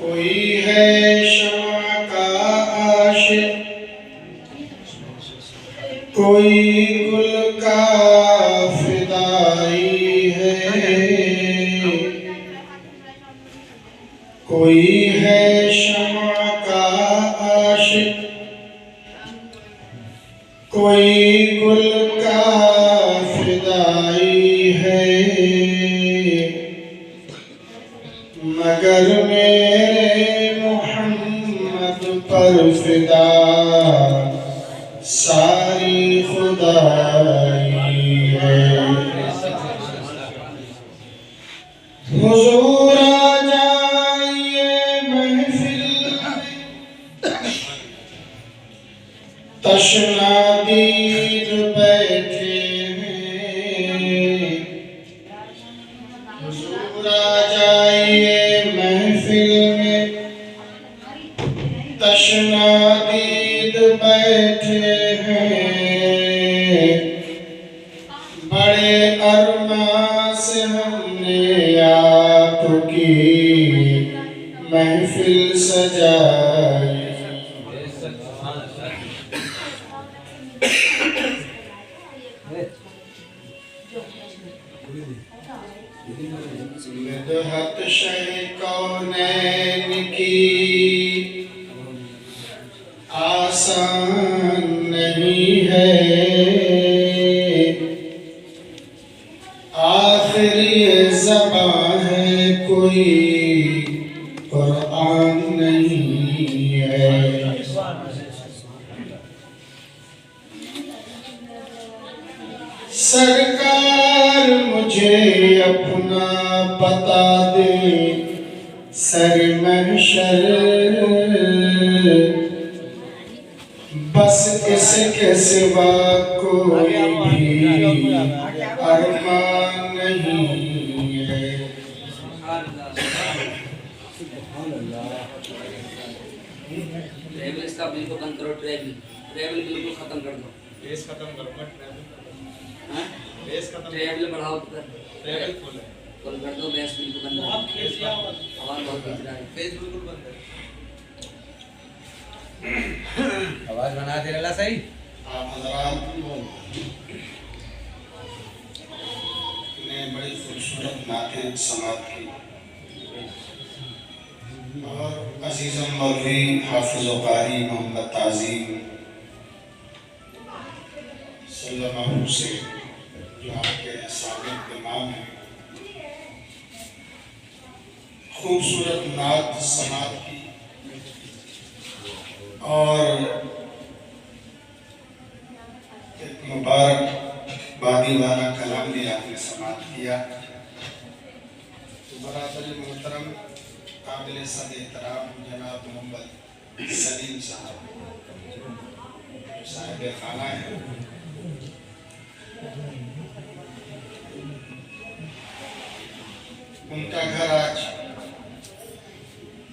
कोई है शमा का आशिक कोई गुल का फिदाई है कोई है शमा का आशिक कोई गुल का फिदाई है मगर मेरे मोहम्मद पर फिदा सारी खुदाई है। हुजूर आ जाइए महफिल तशना दीद बैठे हैं। हुजूर आ जाइए महफिल में तशना दीद बैठे हैं। बड़े अरमान से हमने आपकी महफिल सजाई। मदहत शह कौनैन की आसान नहीं है। आखिरी ज़बां है कोई कुरान नहीं है। सरकार मुझे अपना बता दे सर महशर बस इसके सिवा कोई भी अरमान नहीं है। ट्रैवल इसका बिल्कुल बंद करो। ट्रैवल बिल्कुल खत्म कर दो। बेस खत्म करो मत बेस खत्म ट्रैवल बढ़ाओ तो ट्रैवल फुल है फुल कर दो। बेस बिल्कुल बंद करो। आवाज बहुत खींच रहा है। फेस बिल्कुल बंद है। आवाज बना दे रहा सही। आप हज़रात ने बड़ी खूबसूरत नातें समात की और अजीज़म मौलवी हाफिज़ व कारी मोहम्मद ताज़ीम सल्लल्लाहु से जो आपके साबिक़ इमाम हैं खूबसूरत नात समात की और एक मुबारक बादी वाला कलाम भी आपने समाप्त किया। बरादरी मोहतरम काबिल सद एहतराम जनाब मोहम्मद सलीम साहब साहिब खाना है, उनका घर आज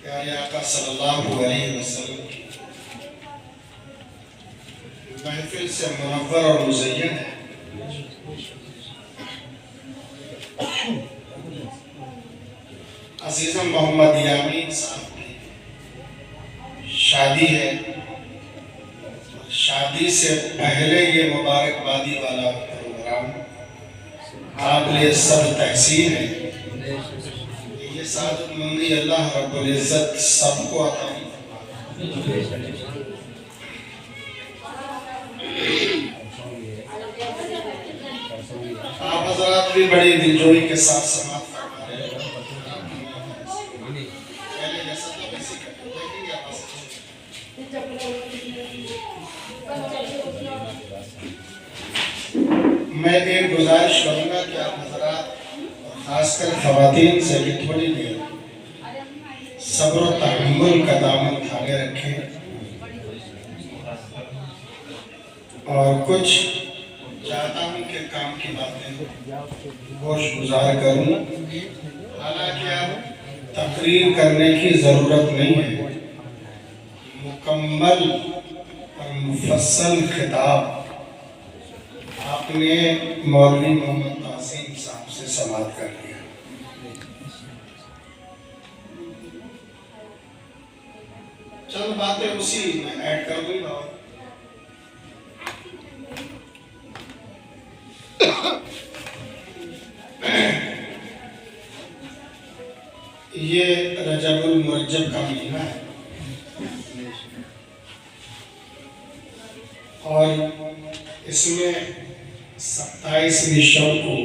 प्यारे आका सल्लल्लाहु अलैहि वसल्लम की महफिल से मुनव्वर और मुज़य्यन है। अज़ीज़म मोहम्मद यामीन साहब की शादी है। शादी से पहले ये मुबारकबादी वाला प्रोग्राम काबिल सब तहसीन है। ये सादतमंदी अल्लाह रब्बुल इज़्ज़त सबको अता फरमाए। आप हज़रात भी बड़ी दिलजोई के साथ समाप्त फरमा रहे हैं। पहले जैसा था वैसे देखेंगे आप। मैं एक गुजारिश करूंगा कि आप हजरात खासकर खवातीन से भी थोड़ी देर सब्र और तहम्मुल का दामन थामे रखें और कुछ चाहता हूँ कि काम की बातें होश गुजार करूँ। हालांकि अब तकरीर करने की ज़रूरत नहीं है, मुकम्मल और मुफस्सल खिताब आपने मौलवी मोहम्मद तासीम साहब से समाअत कर लिया। चंद बातें उसी में ऐड कर दूंगा। ये रजबुल मुरज्जब का महीना है और इसमें 27वीं शब को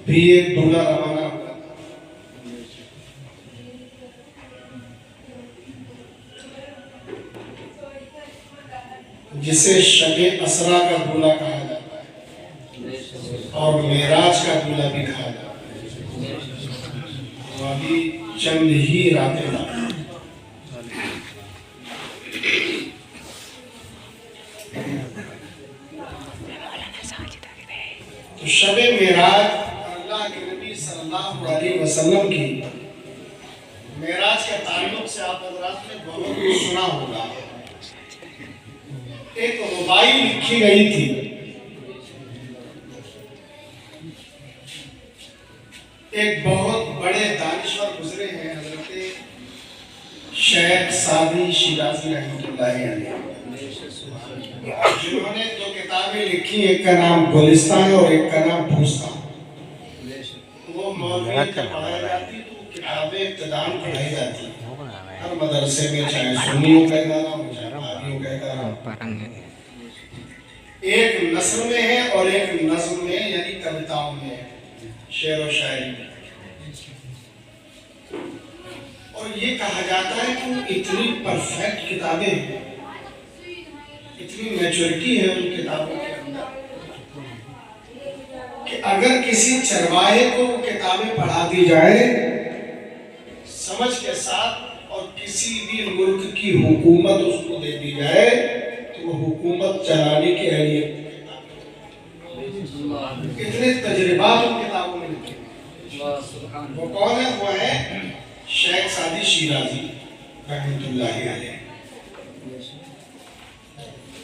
भी एक दूल्हा रवाना हुआ था। जिसे शबे असरा का दूल्हा कहा जाता है और मेराज का दूल्हा भी कहा जाता है। वो अभी चंद ही रातें बाद तो शबे मेराज अल्लाह के नबी सल्लल्लाहु अलैहि वसल्लम की मेराज के ताल्लुक से आप हज़रात ने बहुत कुछ सुना होगा। एक रुबाई लिखी गई थी, एक बहुत बड़े दानिश्वर गुजरे हैं हज़रत शेख सादी शिराजी रहमतुल्लाह अलैह, जिन्होंने दो किताबें लिखी, एक का नाम गुलिस्तान और एक का नाम भूस्तान। वो मौलवी तक पढ़ाई जाती तो किताबें इब्तिदान पढ़ाई जाती हर मदरसे में, चाहे सुन्नियों का इदारा हो चाहे भाइयों का इदारा। एक नस्र में है और एक नज़्म में यानी कविताओं में, शेर और शायरी में। और ये कहा जाता है कि इतनी परफेक्ट किताबें हैं, इतनी मैच्योरिटी है उन किताबों के अंदर कि अगर किसी चरवाहे को वो किताबें पढ़ा दी जाए समझ के साथ और किसी भी मुल्क की हुकूमत उसको दे दी जाए तो वो हुकूमत चलाने के लिए इतने तजर्बात उन किताबों में लिखे। वो कौन है? वो है शेख सादी शिराजी रहमतुल्लाह अलैह।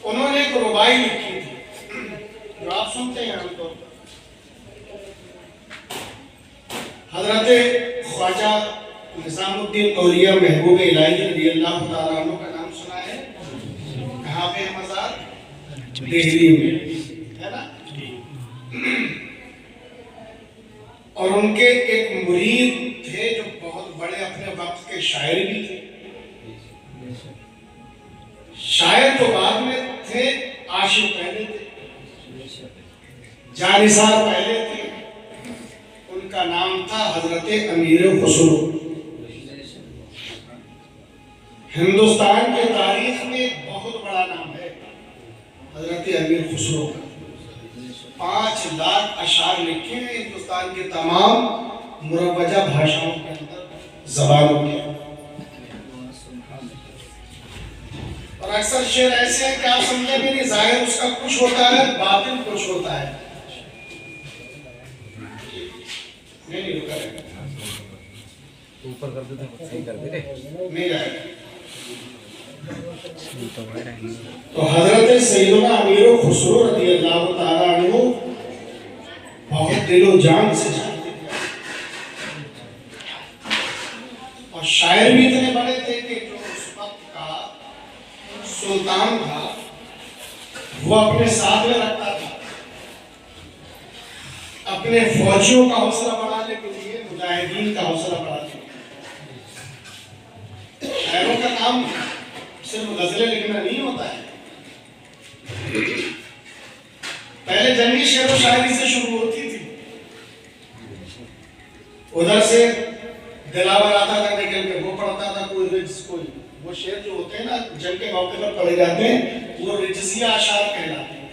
उन्होंने एक रुबाई लिखी थी जो आप सुनते हैं आमतौर पर। हजरत ख्वाजा निजामुद्दीन औलिया महबूब इलाही रज़ियल्लाहु ताला अन्हु का नाम सुना है? कहाँ पे है मज़ार? दिल्ली में, है ना? और उनके एक मुरीद थे जो बहुत बड़े अपने वक्त के शायर भी थे। शायर तो बाद में थे, आशिक पहले थे, जानिसार पहले थे। उनका नाम था हजरत अमीर खुसरो। हिंदुस्तान के तारीख में एक बहुत बड़ा नाम है हजरत अमीर खुसरो। 5 लाख अशार लिखे हैं हिंदुस्तान के तमाम मुरवजा भाषाओं के अंदर, ज़बानों के। और अक्सर शेर ऐसे हैं कि आप समझे भी नहीं, जाहिर उसका कुछ होता है, बातिन कुछ होता है। नहीं रुका ऊपर कर दे, सही कर दे, नहीं जाएगा। तो हजरत सैयदना अमीर खुसरो रज़ियल्लाहु ताला अन्हु बहुत दिलो जान से जानते थे और शायर भी इतने बड़े थे कि जो उस वक्त का सुल्तान था वो अपने साथ में रखता था। अपने फौजियों का हौसला बढ़ाने के लिए, मुजाहिदीन का हौसला बढ़ाने के लिए। शायरों का काम सिर्फ गजलें लिखना नहीं होता है। पहले जंगी शेर और शायरी से शुरू होती थी, उधर से दिलावर आता था निकल के, वो पढ़ता था कोई वो शेर जो होते हैं ना जंग के मौके पर पढ़े जाते हैं, वो रिजजिया अशार कहलाते हैं।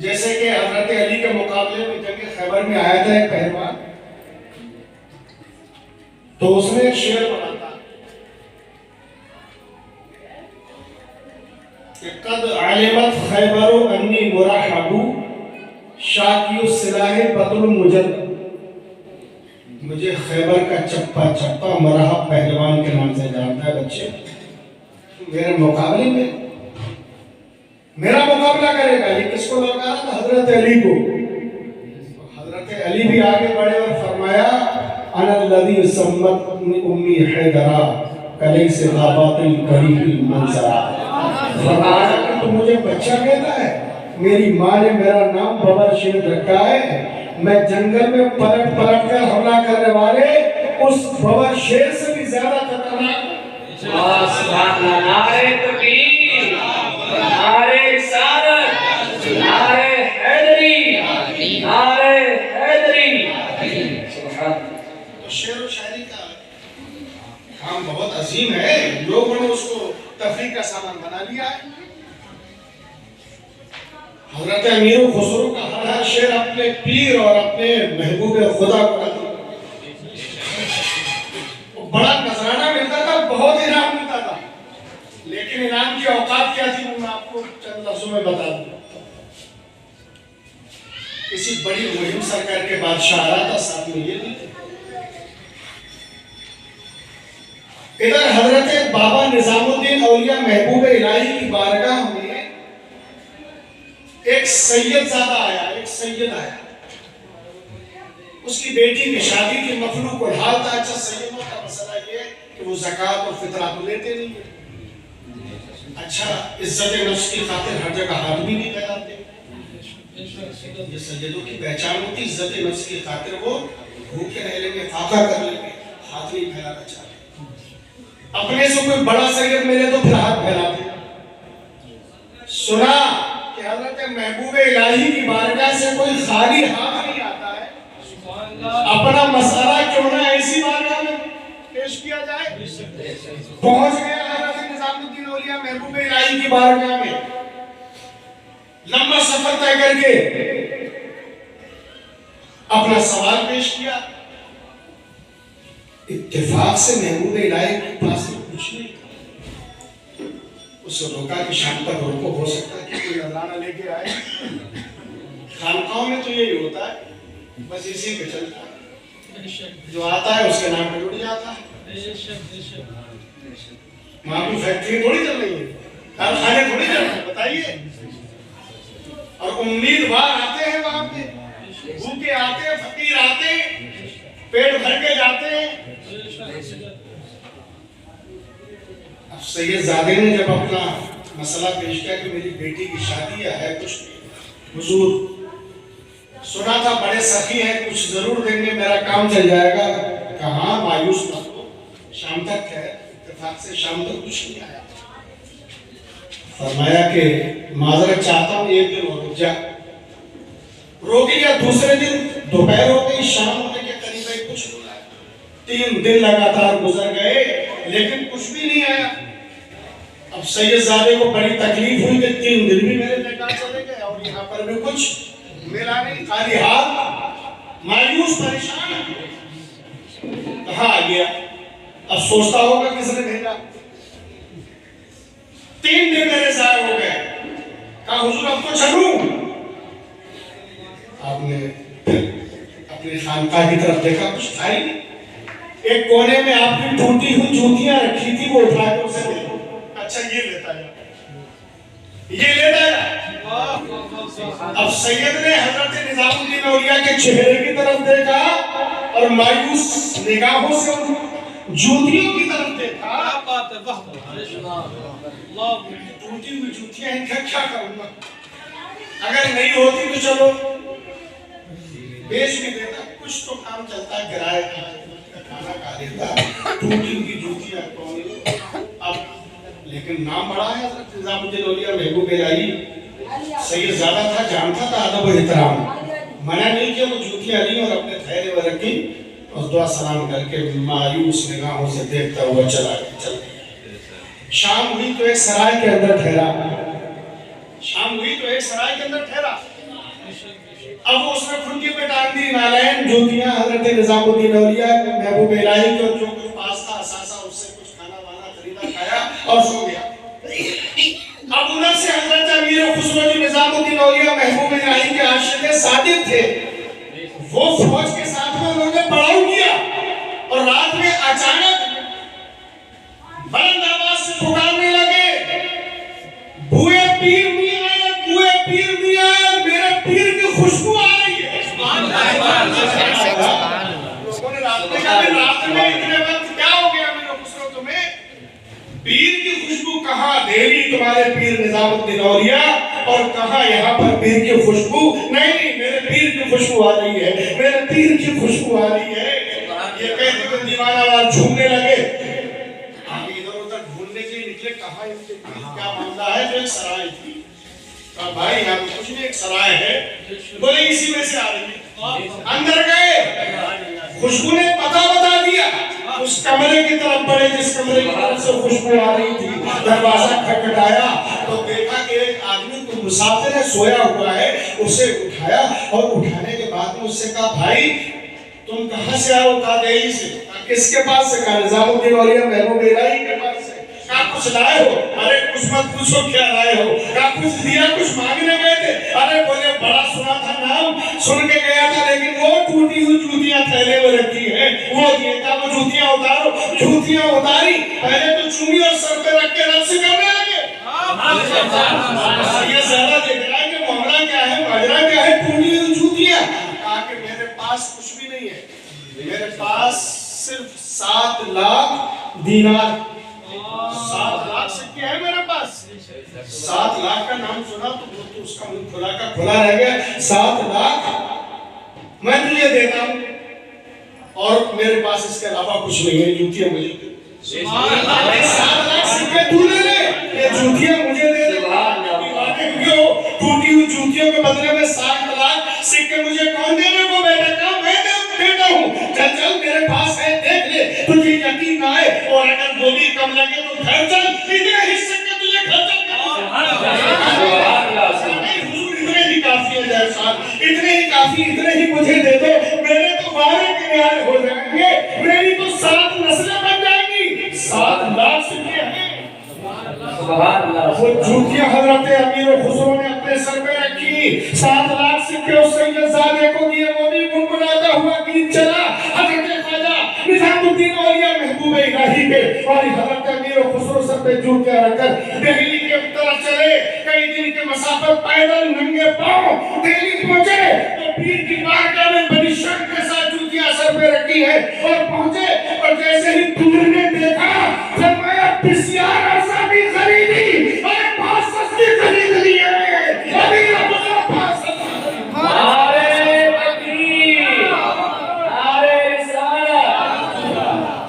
जैसे कि हजरत अली के मुकाबले में जंग खैबर में आया था एक पहलवान, तो उसने एक शेर पढ़ा था कि कद आलिमत खैबरो अन्नी मुराहबू शाकियु सिलाहे बतुल मुजद। मुझे खैबर का चप्पा चप्पा मरहब पहलवान के नाम से जानता है। बच्चे मेरे मुकाबले में मेरा मुकाबला करेगा। ये किसको लगा था? हजरत अली को। हजरत अली भी आगे बढ़े और फरमाया अनल्लज़ी सम्मतनी उम्मी हैदरा कली से गाबातिल करीबी मंजरा। फरमाया कि तू मुझे बच्चा कहता है, मेरी माँ ने मेरा नाम बबर शेर रखा है। मैं जंगल में पलट पलट कर हमला करने वाले उस बबर शेर से भी ज्यादा खतरनाक। नारे तकबीर, नारे रिसालत, नारे हैदरी, नारे हैदरी। तो शेर और शायरी का काम बहुत अजीम है। लोगों ने उसको तफरीह का सामान बना लिया है। हजरत अमीर खुसरो का हर शेर अपने पीर और अपने महबूब खुदा को बड़ा नजराना मिलता था, बहुत इनाम मिलता था। लेकिन इनाम की औकात क्या थी, मैं आपको चंद लफ्जों में बता दूं। किसी बड़ी मुहिम सरकार के बादशाह आ रहा था, साथ में ये भी थे। इधर हजरत बाबा निजामुद्दीन औलिया महबूब इलाही की बारगाह में एक सैयदजादा आया, एक सैयद आया। उसकी बेटी की शादी की मफलू को हाल था। अच्छा, सैयदों का मसला ये कि वो ज़कात और फितरा तो लेते नहीं है। अच्छा, इज्जत नफ्स की खातिर हर जगह हाथ भी नहीं फैलाते। ये सैयदों की पहचान होती, इज्जत नफ्स की खातिर वो भूखे रह लेंगे, फाका कर लेंगे, हाथ नहीं फैलाना चाहते। अपने से कोई बड़ा सैयद मिले तो फिर हाथ फैलाते। सुना कि हजरत महबूब इलाही की बारगाह से कोई खाली हाथ नहीं आता है। अपना मसाला क्यों ना ऐसी बारगाह में पेश किया जाए। पहुंच गया हजरत निजामुद्दीन औलिया महबूब इलाही की बारगाह में। लंबा सफर तय करके अपना सवाल पेश किया। इत्तेफाक से महबूब इलाही के पास कुछ नहीं, उसे रोका कि शाम तक रोको, हो सकता है कि कोई नजराना लेके आए। खानकाओं में तो यही होता है, बस इसी पे चलता है। जो आता है उसके नाम पे जुड़ जाता है। वहां की फैक्ट्री थोड़ी चल रही है, कारखाने थोड़ी चल रहे हैं, बताइए। और उम्मीदवार आते हैं वहां पे, भूखे आते हैं, फकीर आते हैं, पेट भर के जाते हैं। अब सैयदजादे ने जब अपना मसला पेश किया कि मेरी बेटी की शादी है, कुछ हुजूर सुना था बड़े सखी हैं, कुछ जरूर देंगे, मेरा काम चल जाएगा। कहा मायूस मत हो, शाम तक है। इत्तेफाक से शाम तक कुछ नहीं आया। फरमाया कि माजरत चाहता हूँ, एक दिन और रुक जा। रोक लिया। दूसरे दिन दोपहर हो गई, शाम होने के करीब है, कुछ नहीं आया। 3 दिन लगातार गुजर गए, लेकिन कुछ भी नहीं आया। अब सैयदजादे को बड़ी तकलीफ हुई कि 3 दिन भी मेरे बेकार चले गए और यहाँ पर भी कुछ मिला नहीं। खाली हाथ, मायूस, परेशान। कहाँ आ गया? अब सोचता होगा किसने भेजा। 3 दिन मेरे ज़ाया हो गए। कहा हुजूर अब तो चलूं। आपने अपनी खानकाह की तरफ देखा, कुछ था ही नहीं। एक कोने में आपकी टूटी हुई जूतियां रखी थी, वो उठा के उसे दे दो। अच्छा, ये लेता है, ये लेता है। अब सैयद ने हजरत निजामुद्दीन औलिया के चेहरे की तरफ देखा और मायूस निगाहों से जूतियों की तरफ देखा। टूटी हुई जूतियां हैं, क्या करूंगा? अगर नहीं होती तो चलो बेच भी देता, कुछ तो काम चलता, किराए का खाना खा लेता। टूटी हुई जूतियां कौन? अब लेकिन नाम बड़ा है हजरत निजामुद्दीन औलिया महबूब इलाही। सैयदजादा था, जानता था अदब और एहतराम। मना नहीं किया, वो जूतियां ली और अपने थैले में रखी और दुआ सलाम करके मायूस निगाहों से देखता हुआ चला गया। शाम हुई तो एक सराय के अंदर ठहरा। शाम हुई तो एक सराय के अंदर ठहरा। अब उसने खुंडी पे टांग दी नारायण जूतियां हजरत निजामुद्दीन औलिया महबूब इलाही को जो कुछ पास था असासा उससे कुछ खाना वाना खरीदा खाया और सो गया। अब उधर से हजरत अमीर खुसरो निजामुद्दीन औलिया महबूब इलाही के आशिक सादिक थे, वो फौज के साथ में उन्होंने पड़ाव किया और रात में अचानक बुलंद आवाज से पुकारने लगे, बुए पीर मियां, बुए पीर मियां, मेरे पीर की खुशबू आ रही है। लोगों ने रात में कहा, रात में इतने वक्त क्या हो गया मेरे खुसरो तुम्हें? पीर की खुशबू कहाँ? दिल्ली तुम्हारे पीर निजामुद्दीन औलिया और कहाँ यहाँ पर पीर की खुशबू? नहीं नहीं, मेरे पीर की खुशबू आ रही है, मेरे पीर की खुशबू आ रही है। ये कहते हुए दीवाना वाला झूमने लगे, आगे इधर उधर ढूंढने के लिए निकले, कहाँ इनके क्या मामला है? जो एक सराय थी, कहा भाई यहाँ पे कुछ नहीं, एक सराय है। बोले इसी में से आ रही है। अंदर गए, खुशबू ने पता बता दिया, उस कमरे की तरफ बढ़े जिस कमरे की तरफ से खुशबू आ रही थी। दरवाजा खटखटाया तो देखा कि एक आदमी को मुसाफिर है, सोया हुआ है। उसे उठाया और उठाने के बाद में उससे कहा, भाई तुम कहाँ से आए हो? कहा दिल्ली से। किसके पास से? कहा निजामुद्दीन औलिया महबूब इलाही के पास से। कहा कुछ लाए हो? अरे कुछ मत पूछो, क्या लाए हो? कहा कुछ दिया, कुछ मांगने गए थे? अरे बोले बड़ा सुना था नाम, सुन के गया था, लेकिन वो टूटी हुई जूतियां थैले में रखी है, वो दिए। कहा वो जूतियां उतारो। जूतियां उतारी, पहले तो चूमी और सर पे रख के रक्स करने लगे। ये ज्यादा देख रहा है कि मामला क्या है, माजरा क्या है? टूटी हुई जूतियां। कहा कि मेरे पास कुछ भी नहीं है, मेरे पास सिर्फ 7 लाख दीनार, 7 लाख सिक्के हैं मेरे पास। 7 लाख का नाम सुना तो वो तो उसका मुंह खुला का खुला रह गया। 7 लाख मैं तुझे देता हूं और मेरे पास इसके अलावा कुछ नहीं है, जूतियां मुझे दे। 7 लाख सिक्के तू ले ले, ये जूतियां मुझे दे दे। टूटी हुई जूतियों के बदले में 7 लाख सिक्के मुझे कौन देने को? बेटा का मैं देता हूं। चल चल मेरे पास है, देख ले, तुझे यकीन ना आए और अगर वो भी कम लगे तो घर चल, इतने ही सिक्के तुझे घर चल। इतने ही काफी है जय साहब, इतने ही काफी, इतने ही मुझे दे दो, मेरे तो बारे किनारे हो जाएंगे, मेरी तो 7 नस्लें बन जाएंगी। 7 लाख सिक्के हैं। वो जूतियां हजरत अमीर खुसरो ने अपने सर पे रखी, 7 लाख सिक्के उस सैयदजादे को दिए। वो भी गुनगुनाता हुआ गीत चला, हजरत ख्वाजा निजामुद्दीन औलिया महबूब इलाही के और हजरत अमीर खुसरो सर पे जूतियां रखकर दिल्ली के तरफ चले। कई दिन के मसाफत पैदल नंगे पांव दिल्ली पहुंचे तो पीर की बारगाह में बड़ी शर्त के साथ जूतियां सर पे रखी है और पहुंचे। और जैसे ही पीर ने देखा, फरमाया पिसियार आजादी खरीदी और बहुत सस्ती खरीद ली है। अभी नारे तकबीर, नारे रिसालत,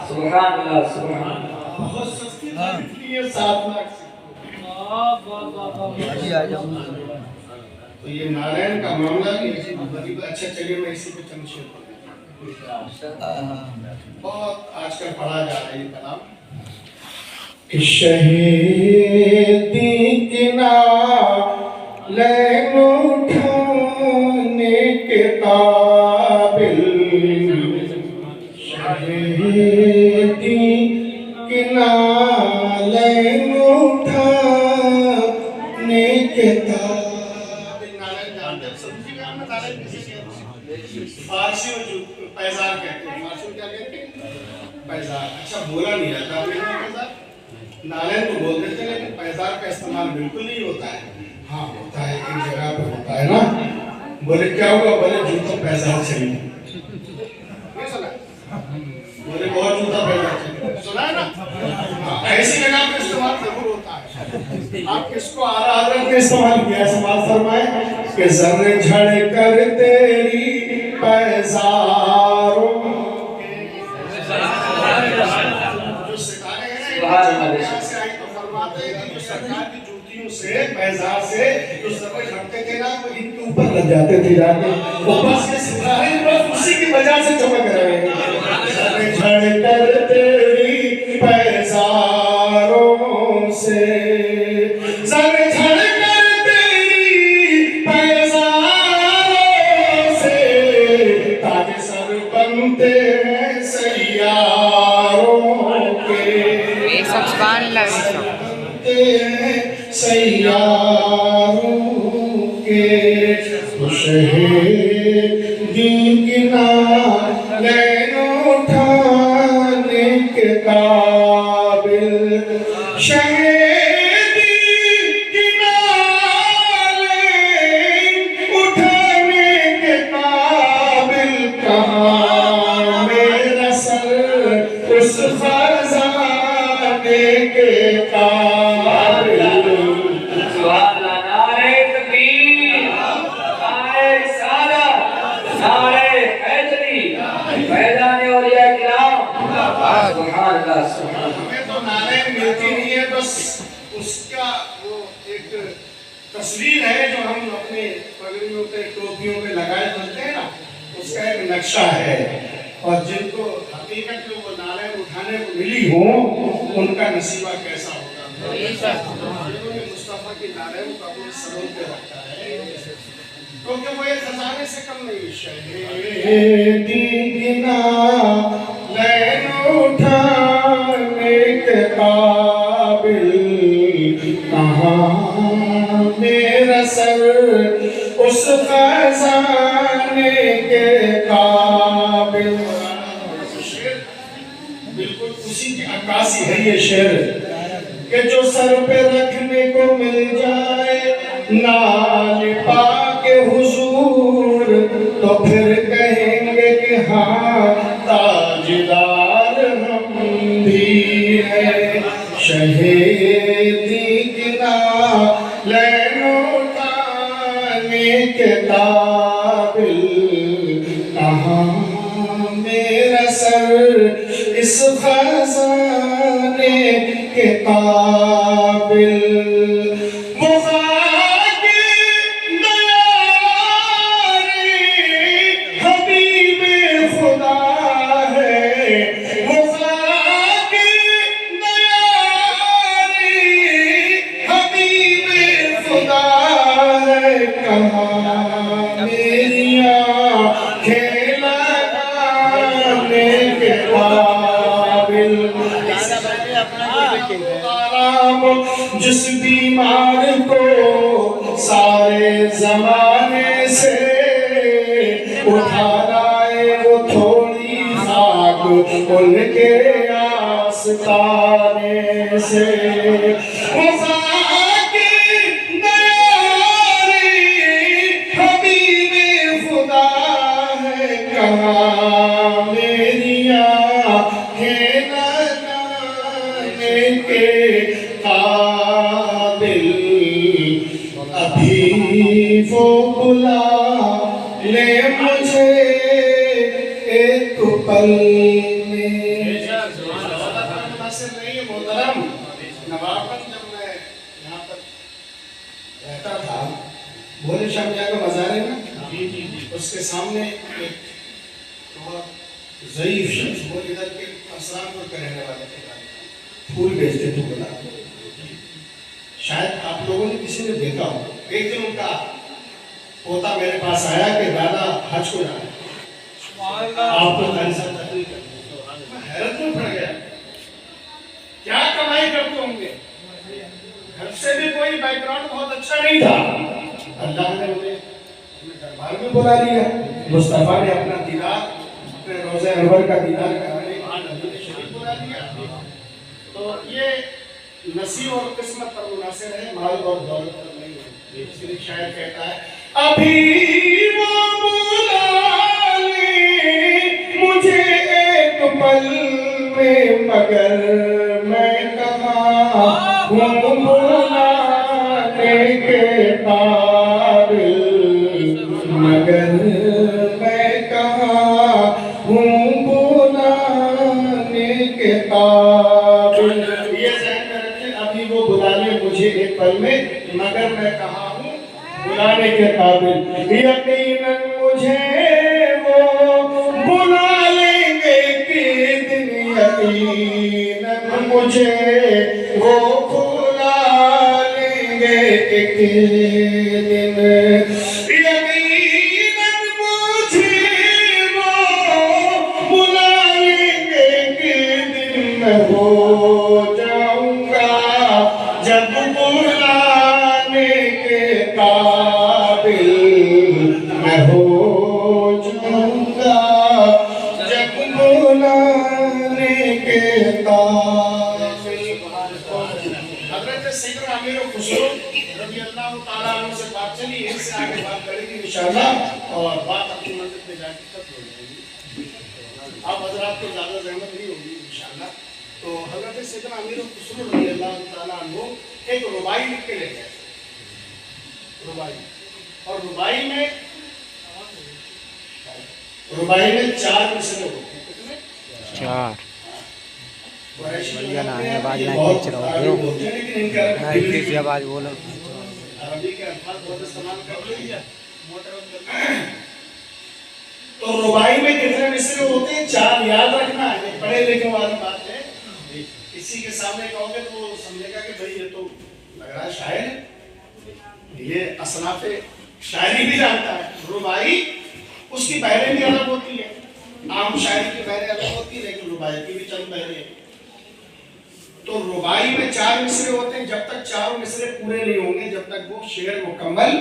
सुभान अल्लाह, सुभान अल्लाह। बहुत सस्ती खरीद ली है 7 लाख से। तो ये नारायण का मामला भी अच्छा। चलिए मैं इसी पे तमशीर कर देता हूं। बहुत आजकल पढ़ा जा रहा है ये कलाम। शहीदी के नाम उठाने के काबिल, शहीदी के नाम उठाने के काबिल। नारायण जानते हैं, समझिएगा ना नारायण किसे कहते हैं? फारसी में जो पैजार कहते हैं, फारसी में क्या कहते हैं? पैजार। अच्छा बोला नहीं जाता आपने पैजार, नारायण तो बोल देते हैं, लेकिन पैजार का इस्तेमाल बिल्कुल नहीं होता है। हाँ होता है, एक जगह पे होता है ना। बोले क्या हुआ? बोले जूता पैजार चाहिए। नहीं सुना? बोले बहुत जूता पैजार चाहिए, सुना है ना? ऐसी जगह पे इस्तेमाल जरूर होता है। आप किसको आला हजरत ने इस्तेमाल किया? समाल फरमाए कि जर्रे झड़ कर तेरी पैजारों से पैजार से जो सर्वे झड़ते थे ना, वो इनके ऊपर लग जाते थे जाके। वो बस ये सितारे बस उसी की वजह से चमक रहे हैं। सर्वे झड़ कर तेरी पैजारों से, सर्वे झड़ कर तेरी पैजारों सैयारों के खुश है दिल गिना नैनो उठाने के काबिल शहीदी किनारे उठाने के काबिल कहाँ मेरा सर उस खजाने के काबिल। नारे तकबीर, नारे रिसालत, नारे हैदरी, मैदान औलिया किराम, सुभान अल्लाह सुभान। हमें तो नारे मिलती नहीं है, बस उसका वो एक तस्वीर है जो हम अपने पगड़ियों पे टोपियों पे लगाए बनते हैं ना, उसका एक नक्शा है। और जिनको हकीकत में वो नारे उठाने को मिली हो उनका नसीबा कैसा होगा। जिन्होंने मुस्तफा की नारे को अपने सरों पे रखा है क्योंकि वो एक खजाने से कम नहीं। शहीदी गिना नैन उठाने के काबिल कहाँ मेरा सर उस खजाने के काबिल। बिल्कुल उसी की अक्कासी है ये शेर कि जो सर पे रखने को मिल जाए नाल पाके हुजूर तो फिर कहेंगे कि हाँ ताजदार हम भी है। शहीदी गिना लैन उठाने के काबिल कहाँ मेरा सर इस खजाने के काबिल। जिस बीमार को सारे जमाने से उठा लाए वो थोड़ी खाक उनके आस्ताने से। हबीबे खुदा है कहाँ मेरी आँखें लगाने के काबिल। अभी वो बुला ले मुझे एक पल में। नहीं मोहतरम नवाबन जब मैं यहाँ पर रहता था भोले शाह मियां का मज़ार है ना, उसके सामने एक बहुत ज़ईफ शख्स वो इधर के असरानपुर के रहने वाले थे, फूल बेचते थे गुलाब। शायद आप लोगों ने किसी ने देखा हो। एक दिन उनका पोता मेरे पास आया कि दादा हज को जाना है, आपको हैरत में पड़ गया, क्या कमाई करते होंगे। घर से भी कोई बैकग्राउंड बहुत अच्छा नहीं था। अल्लाह ने उन्हें दरबार में बुला लिया। मुस्तफा ने अपना दीदार अपने रोज़े अनवर का दीदार कराने नबी ने शरीफ बुला लिया। तो ये नसीब और किस्मत पर मुनासिर है, माल और दौलत पर नहीं है। इसलिए शायर कहता है अभी वो बुला ले मुझे एक पल में मगर मैं कहाँ हूँ बुलाने के काबिल। मगर मैं कहाँ हूँ बुलाने के काबिल। ये ज़हन में रखें, अभी वो बुला ले मुझे एक पल में मगर मैं कहाँ हूँ बुलाने के काबिल। यकीनन मुझे वो बुला लेंगे कि दिन, यकीनन मुझे वो बुला लेंगे कि दिन। यकीनन मुझे वो बुला लेंगे कि दिन मैं हो जाऊंगा के तावे। हजरत सैयदना अमीर खुसरो रज़ी अल्लाह ताला अन्हु से बात चली, इससे आगे बात करेंगे इंशाअल्लाह और बात अपनी मंजिल पे जाके खत्म हो जाएगी। अब हजरात को ज़्यादा ज़हमत नहीं होगी इंशाअल्लाह। तो हजरत सैयदना अमीर खुसरो रज़ी अल्लाह ताला अन्हु एक रुबाई लिख के ले गए, रुबाई। और रुबाई में 4 मिसरे होते हैं। कितने? 4। बढ़िया ना है, आवाज ना खींच रहा हूँ होते हैं, लेकिन इनका किसी आवाज बोलो। अरबी के अल्फाज बहुत इस्तेमाल करते हैं। तो रुबाई में कितने मिसरे होते हैं? 4 याद रखना है, पढ़े लिखे वाली बात है। किसी के सामने कहोगे तो वो समझेगा कि भाई ये तो लग रहा है शायर है, ये असनाफे शायरी भी जानता है। रुबाई उसकी बहरें भी अलग होती है, आम शायरी की बहरें अलग होती है, लेकिन रुबाई की भी चंद बहरें हैं। तो रुबाई में 4 मिसरे होते हैं। जब तक 4 मिसरे पूरे नहीं होंगे, जब तक वो शेर मुकम्मल,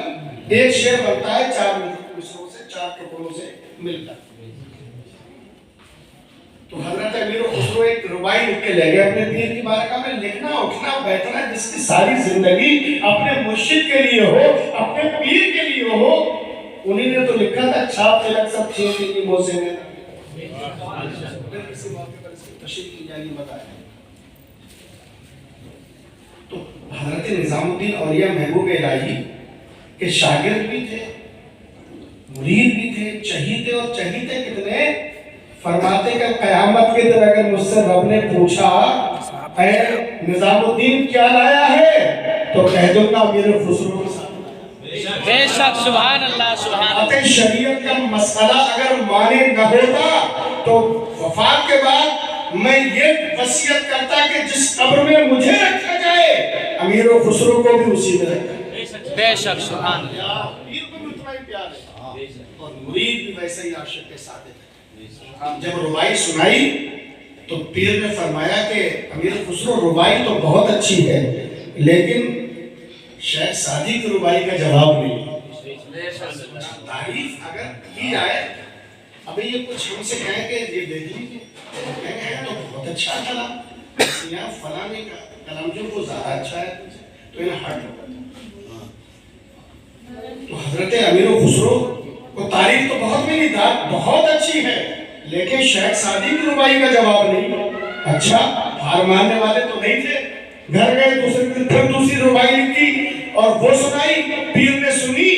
एक शेर बनता है 4 मिसरों से, 4 टुकड़ों से मिलकर। तो हजरत अमीर खुसरो एक रुबाई लिख के ले गए अपने पीर की बारगाह में। लिखना उठना बैठना जिसकी सारी जिंदगी अपने मुर्शिद के लिए हो, अपने पीर के लिए हो, उन्हीं ने तो लिखा था छाप तिलक सब छीन की मोसे में। किसी मौके पर इसकी तशरीह की जाएगी बताया। तो हजरत निजामुद्दीन औलिया महबूब इलाही के शागिर्द भी थे, मुरीद भी थे, चहीते। और चहीते कितने? फरमाते कि कयामत के दिन अगर मुझसे रब ने पूछा ऐ निजामुद्दीन क्या लाया है, तो कह दूंगा मेरे खुसरो के साथ। बेशक, सुभान अल्लाह, सुभान अल्लाह। शरीयत का मसला अगर माने न होता तो वफात के बाद मैं ये वसीयत करता कि जिस कब्र में मुझे रखा जाए, अमीर खुसरो को भी उसी में रखा। बेशक, सुभान अल्लाह। पीर को भी उतना ही प्यार है और मुरीद भी वैसे ही आशिक के साथ है। जब रुबाई सुनाई तो पीर ने फरमाया कि अमीर खुसरो रुबाई तो बहुत अच्छी है, लेकिन शेख सादी की रुबाई का जवाब नहीं। तारीफ अगर की जाए, अभी ये कुछ हमसे कहें कि ये देख लीजिए, कहेंगे तो बहुत अच्छा कलाम, यहाँ फलाने का कलाम जो वो ज्यादा अच्छा है, तो इन्हें हट होगा। तो हजरत अमीर खुसरो को तारीफ तो बहुत मिली, दाद बहुत अच्छी है, लेकिन शेख सादी की रुबाई का जवाब नहीं। अच्छा, हार मानने वाले तो नहीं थे। घर गए, दूसरे दिन फिर दूसरी रुबाई लिखी और वो सुनाई। पीर ने सुनी,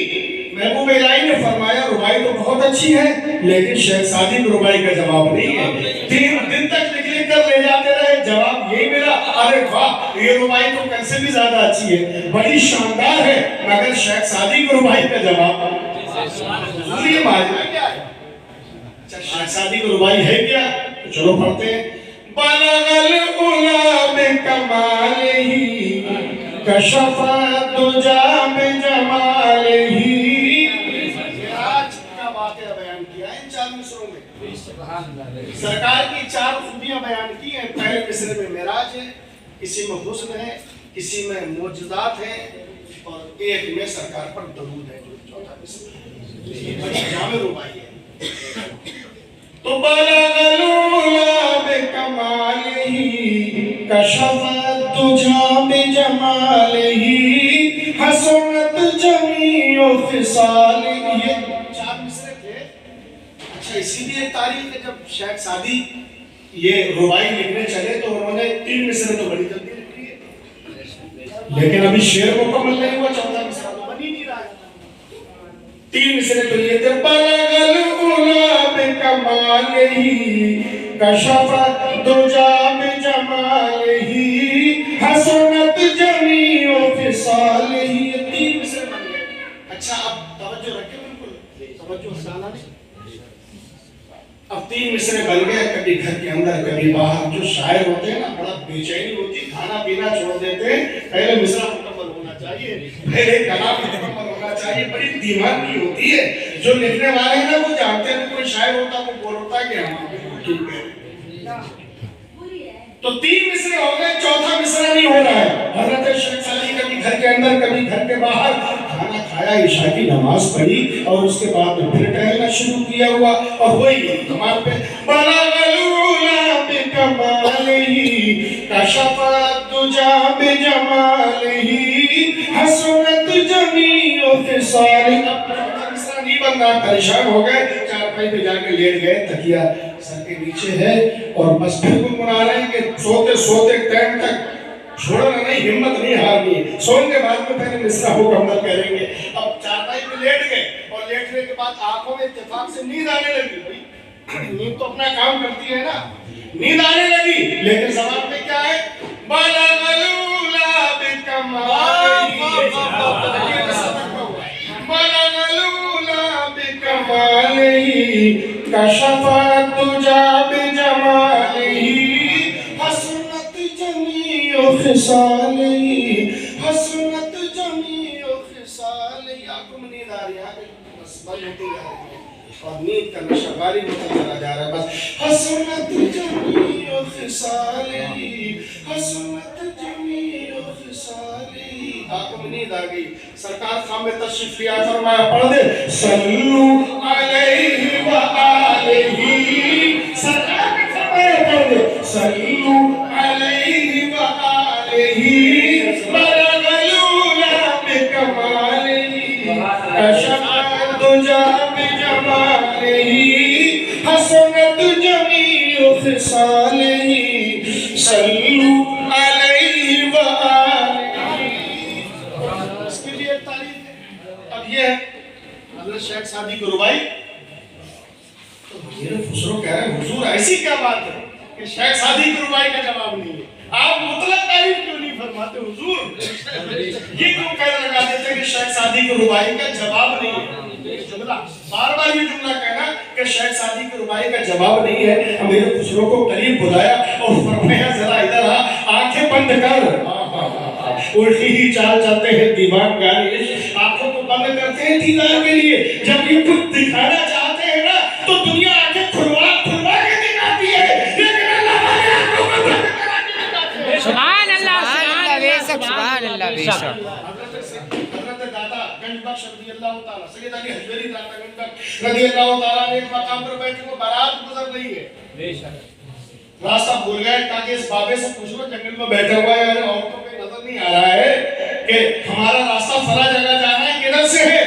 महबूब इलाही ने फरमाया रुबाई तो बहुत अच्छी है, लेकिन शेख सादी की रुबाई का जवाब नहीं है। 3 दिन तक लिख कर ले जाते रहे, जवाब यही मिला, अरे वाह ये रुबाई तो कल से भी ज्यादा अच्छी है, बड़ी शानदार है, मगर शेख सादी की रुबाई का जवाब क्या है? शेख सादी की रुबाई है क्या? तो चलो पढ़ते हैं। बलगल उला में कमाल ही, कशफा दुजा में जमाल ही। मेराज का वाक़या बयान किया इन 4 मिसरों में। सरकार की 4 खूबियां बयान की हैं। पहले मिसरे में मेराज है, किसी में हुस्न है, किसी में मोजज़ात है, और एक में सरकार पर दरूद है, जो चौथा मिसरा है। बड़ी जामे रुबाई है। तो बलगल उला में कमाल ही, कशफा दुजा में जमाल ही, हसनत जमीओ फिसाल। ये 4 मिसरे थे। अच्छा, इसीलिए तारीफ है जब शेख सादी ये रुबाई लिखने चले तो उन्होंने 3 मिसरे तो बड़ी जल्दी लिख लिए, लेकिन अभी शेर मुकम्मल नहीं हुआ, चौथा मिसरा तो बन ही नहीं रहा है। 3 मिसरे तो ये थे, बलगल उला में कमाल ही, कशफा दुजा में जमाल ही, हसनत जमीओ फिसाल ही। 3 मिसरे बन गए। अच्छा, अब तवज्जो रखें, बिल्कुल तवज्जो हटाना नहीं। अब 3 मिसरे बन गए, कभी घर के अंदर कभी बाहर। जो शायर होते हैं ना, बड़ा बेचैनी होती, खाना पीना छोड़ देते हैं, पहले मिसरा मुकम्मल होना चाहिए, पहले कलाम मुकम्मल होना चाहिए। बड़ी दीवानगी होती है। जो लिखने वाले हैं ना, वो जानते हैं कोई शायर होता वो बोल होता है कि हम ठीक है। तो 3 मिसरे हो गए, चौथा मिसरा नहीं हो रहा है। हजरत शेख सादी कभी घर के अंदर कभी घर के बाहर, खाना खाया, इशा की नमाज पढ़ी और उसके बाद में फिर टहलना शुरू किया हुआ। और वही कमाल पे बलगल उला में कमाल कशफत दुजा बिजमालिही हसनत जमीउ फिसाली। मिसरा नहीं बन रहा, परेशान हो गए, चारपाई पे जाके लेट गए, तकिया सर के नीचे है और बस फिर गुनगुना रहे हैं कि सोते सोते टाइम तक छोड़ना नहीं, हिम्मत नहीं हारनी, सोने के बाद में पहले मिसरा मुकम्मल करेंगे। अब चारपाई पे लेट गए और लेटने के बाद आंखों में इत्तेफाक से नींद आने लगी। नींद तो अपना काम करती है ना, नींद आने लगी, लेकिन जबान में क्या है? बलगलूला बिकमालिही बलगलूला बिकमालिही कशफत दुजा बिजमालिही हसनत जमीउ फिसालिही हसनत जमीउ फिसालिही। आपको नींद आ रही है, बस बंद होती जा रही है और नींद का नशा बारी होता चला जा रहा है। बस हसनत जमीउ फिसालिही हसनत जमीउ फिसालिही। आंखों में नींद आ गई, सरकार खाम में तशरीफ लिया, फरमाया पढ़ दे सल्लू अलैहि व आलिही। सरकार ने फरमाया पढ़ दे सल्लू अलैहि व आलिही बलगलूला बिकमालिही कशफत दुजा हसनत जमीउ फिसालिही सल्लू अलैहि व आलिही। इसके लिए एक तारीफ है। अब ये है हज़रत शेख सादी की रुबाई। तो मेरे खुसरो कह रहे हैं हुजूर ऐसी क्या बात है कि शेख सादी की रुबाई का जवाब नहीं है, आप मुतलक तारीफ क्यों नहीं फरमाते हुजूर? ये क्यों कह लगा देते कि शेख सादी की रुबाई का जवाब नहीं है? जुमला बार बार ये जुमला कहना कि शेख सादी की रुबाई का जवाब नहीं है। मेरे खुसरो को करीब बुलाया और फरमाया जरा इधर आ, आंखें बंद कर। उल्टी ही चाल चलते हैं दीवान गाने, आंखों को बंद करते हैं दीदार के लिए। जब ये कुछ दिखाना चाहते हैं ना तो दुनिया आंखें खुलवा खुलवा के दिखाती है, लेकिन अल्लाह हमारी आंखों को बंद करा के दिखाते हैं। सुभान अल्लाह बेशक, सुभान अल्लाह बेशक। गंजबख्श रज़ियल्लाहु ताला सैयद अली हजरी दाता गंजबख्श रज़ियल्लाहु ताला ने एक मकाम पर बैठे वो बारात गुजर रही है, बेशक रास्ता भूल गए, ताकि इस बाबे से पूछ लो जंगल में बैठा हुआ है और औरतों को नजर नहीं आ रहा है कि हमारा रास्ता फला जगह जाना है, किधर से है?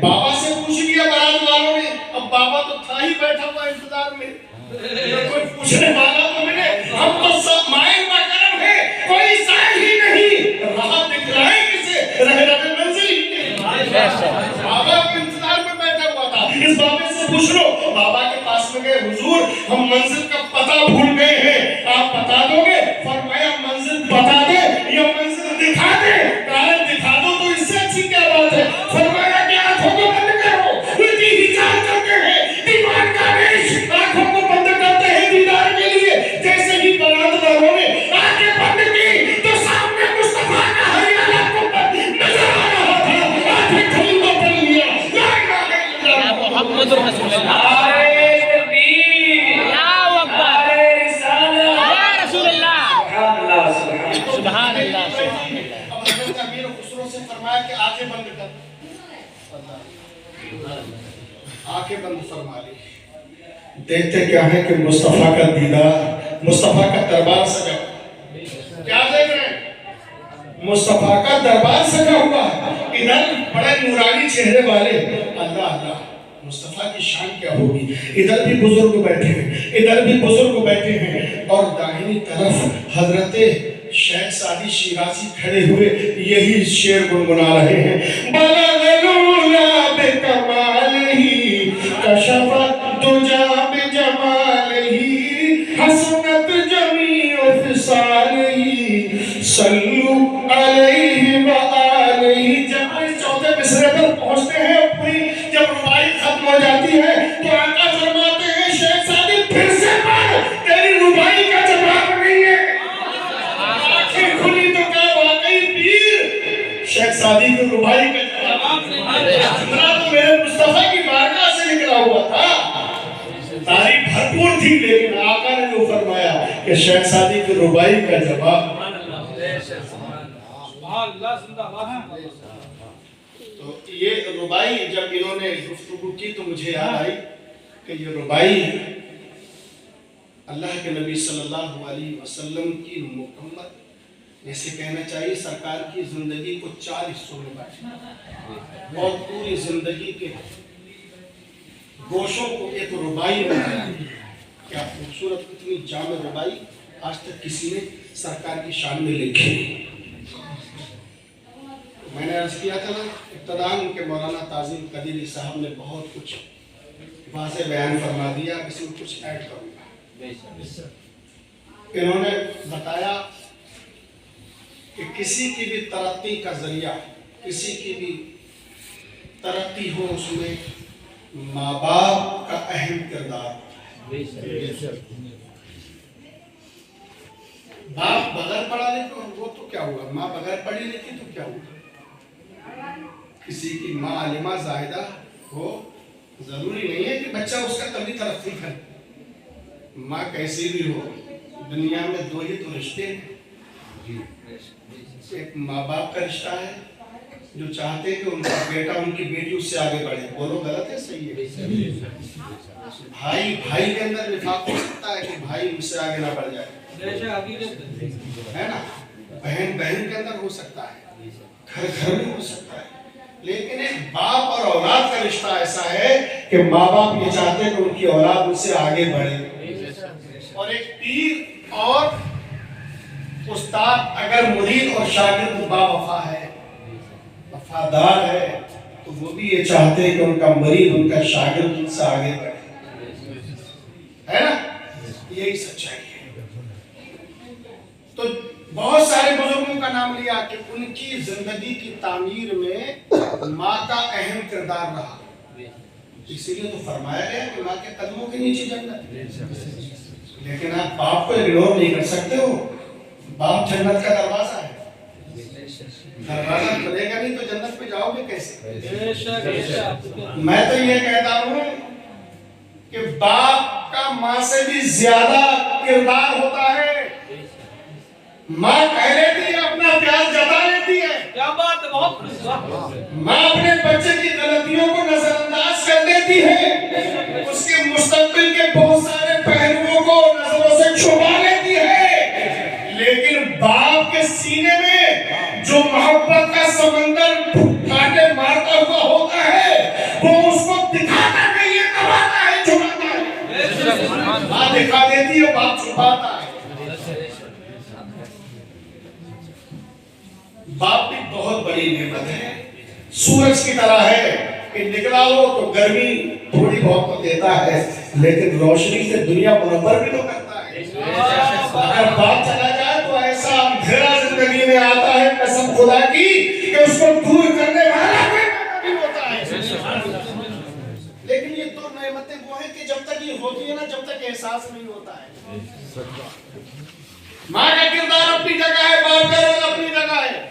बाबा से पूछ लिया बारात वालों ने। अब बाबा तो था ही बैठा हुआ इंतजार में, कोई पूछने वाला तो मिले। हम तो सब माए मकरम है, कोई साहिल ही नहीं, राह दिखलाए किसे? रह रहे मंजिल बाबा के इंतजार में बैठा हुआ था। इस बाबे से पूछ लो, बाबा के पास में गए, हुजूर हम मंजिल का पता भूल गए हैं, आप बता दोगे? फरमाया मंजिल बता दे या मंजिल दिखा दे? कारण दिखा दो तो इससे अच्छी क्या बात है? फरमाया कि आंखों को बंद करो, उल्टी ही चाल करते हैं दीवान का वेश, आंखों को बंद करते हैं दीदार के लिए। जैसे ही बारात वालों ने आंखें बंद की तो सामने मुस्तफा का हरियाणा को नजर आ रहा था, आंखें खुली तो कर लिया ला इलाहा इल्लल्लाह मुहम्मद रसूलुल्लाह। सुभान अल्लाह। अब हज़रत अमीर खुसरो से फरमाया कि आंखें बंद कर, आंखें बंद फरमा ली। देखते क्या है कि मुस्तफा का दीदार, मुस्तफा का दरबार सजा। क्या देख रहे हैं? मुस्तफा का दरबार सजा हुआ। इधर बड़े नूरानी चेहरे वाले, अल्लाह अल्लाह मुस्तफा की शान क्या होगी। इधर भी बुजुर्ग बैठे हैं, इधर भी बुजुर्ग बैठे हैं और दाहिनी तरफ हजरत शेख सादी शिराजी खड़े हुए यही शेर गुनगुना रहे हैं। बलगलूला बिकमालिही कशफत दुजा बिजमालिही हसनत जमीउ फिसालिही सल्लू अलैहि व आलिही। जब इस चौथे मिसरे पर पहुंचते हैं, पूरी जब रुबाई खत्म हो जाती है तो आका फरमाते हैं शेख सादी फिर से पढ़, तेरी रुबाई का जवाब नहीं है। खुली तो क्या वाकई पीर शेख सादी की रुबाई का जवाब नहीं है। तो मेरे मुस्तफा की बारगाह से निकला हुआ था, तारीफ भरपूर थी, लेकिन आका ने जो फरमाया कि शेख सादी की रुबाई का जवाब। तो ये रुबाई जब इन्होंने गुफ्तगू की तो मुझे याद आई कि ये रुबाई अल्लाह के नबी सल्लल्लाहु अलैहि वसल्लम की मुकम्मल, जैसे कहना चाहिए सरकार की जिंदगी को 4 हिस्सों में बांटा और पूरी जिंदगी के गोशों को एक रुबाई में बनाया। क्या खूबसूरत, कितनी जामे रुबाई आज तक किसी ने सरकार की शान में लिखी। मैंने अर्ज किया था ना, इब्तदान उनके मौलाना ताज़ीम कदीरी साहब ने बहुत कुछ वाज़ेह बयान फरमा दिया, इसमें कुछ ऐड करूँगा। इन्होंने बताया कि किसी की भी तरक्की का जरिया, किसी की भी तरक्की हो, उसमें माँ बाप का अहम किरदार। बाप बगैर पढ़ा लिखा वो तो क्या हुआ, माँ बगैर पढ़ी लिखी तो क्या हुआ। किसी की माँ आलिमा जाहिदा हो, जरूरी नहीं है कि बच्चा उसका कभी तरक्की करे। माँ कैसी भी हो, दुनिया में 2 ही तो रिश्ते हैं। एक माँ बाप का रिश्ता है जो चाहते हैं कि उनका बेटा उनकी बेटी उससे आगे बढ़े। बोलो गलत है सही है? भाई भाई के अंदर निफाक हो सकता है कि भाई उससे आगे ना बढ़ जाए, है ना। बहन बहन के अंदर हो सकता है, घर घर में हो सकता है। लेकिन एक बाप और औलाद का रिश्ता ऐसा है कि माँ बाप ये चाहते हैं कि उनकी औलाद उससे आगे बढ़े। और एक पीर और उस्ताद अगर मुरीद और शागिर्द बावफा है, वफादार है, तो वो भी ये चाहते हैं कि उनका मुरीद, उनका शागिर्द उनसे आगे बढ़े, है ना। यही सच्चाई है। तो बहुत सारे बुजुर्गों का नाम लिया कि उनकी जिंदगी की तामीर में माँ का अहम किरदार रहा। इसीलिए तो फरमाया गया कि माँ के कदमों के नीचे जन्नत। लेकिन आप बाप को इग्नोर नहीं कर सकते हो। बाप जन्नत का दरवाजा है, दरवाजा खुलेगा नहीं तो जन्नत में जाओगे कैसे। मैं तो ये कहता हूँ कि बाप का माँ से भी ज्यादा किरदार होता है। माँ कह लेती है, अपना प्यार जता लेती है। क्या बात है, बहुत। माँ अपने बच्चे की गलतियों को नजरअंदाज कर देती है, उसके मुस्तकबिल के बहुत सारे पहलुओं को नजरों से छुपा लेती है। लेकिन बाप के सीने में जो मोहब्बत का समंदर कांटे मारता हुआ होता है, वो उसको दिखाता नहीं है, कमाता है, छुपाता है। माँ दिखा देती है, बाप छुपाता है। बाप भी बहुत बड़ी नेमत है, सूरज की तरह है कि निकला हो तो गर्मी थोड़ी बहुत तो देता है, लेकिन रोशनी से दुनिया मुनव्वर भी तो करता है। अगर बाप चला जाए तो ऐसा अंधेरा जिंदगी में आता है, कसम खुदा की, कि उसको दूर करने वाला कोई नहीं होता है। लेकिन ये 2 नेमतें वो हैं कि जब तक ये होती है ना, जब तक एहसास नहीं होता है। माँ का किरदार अपनी जगह है, बाप का रोल अपनी जगह है।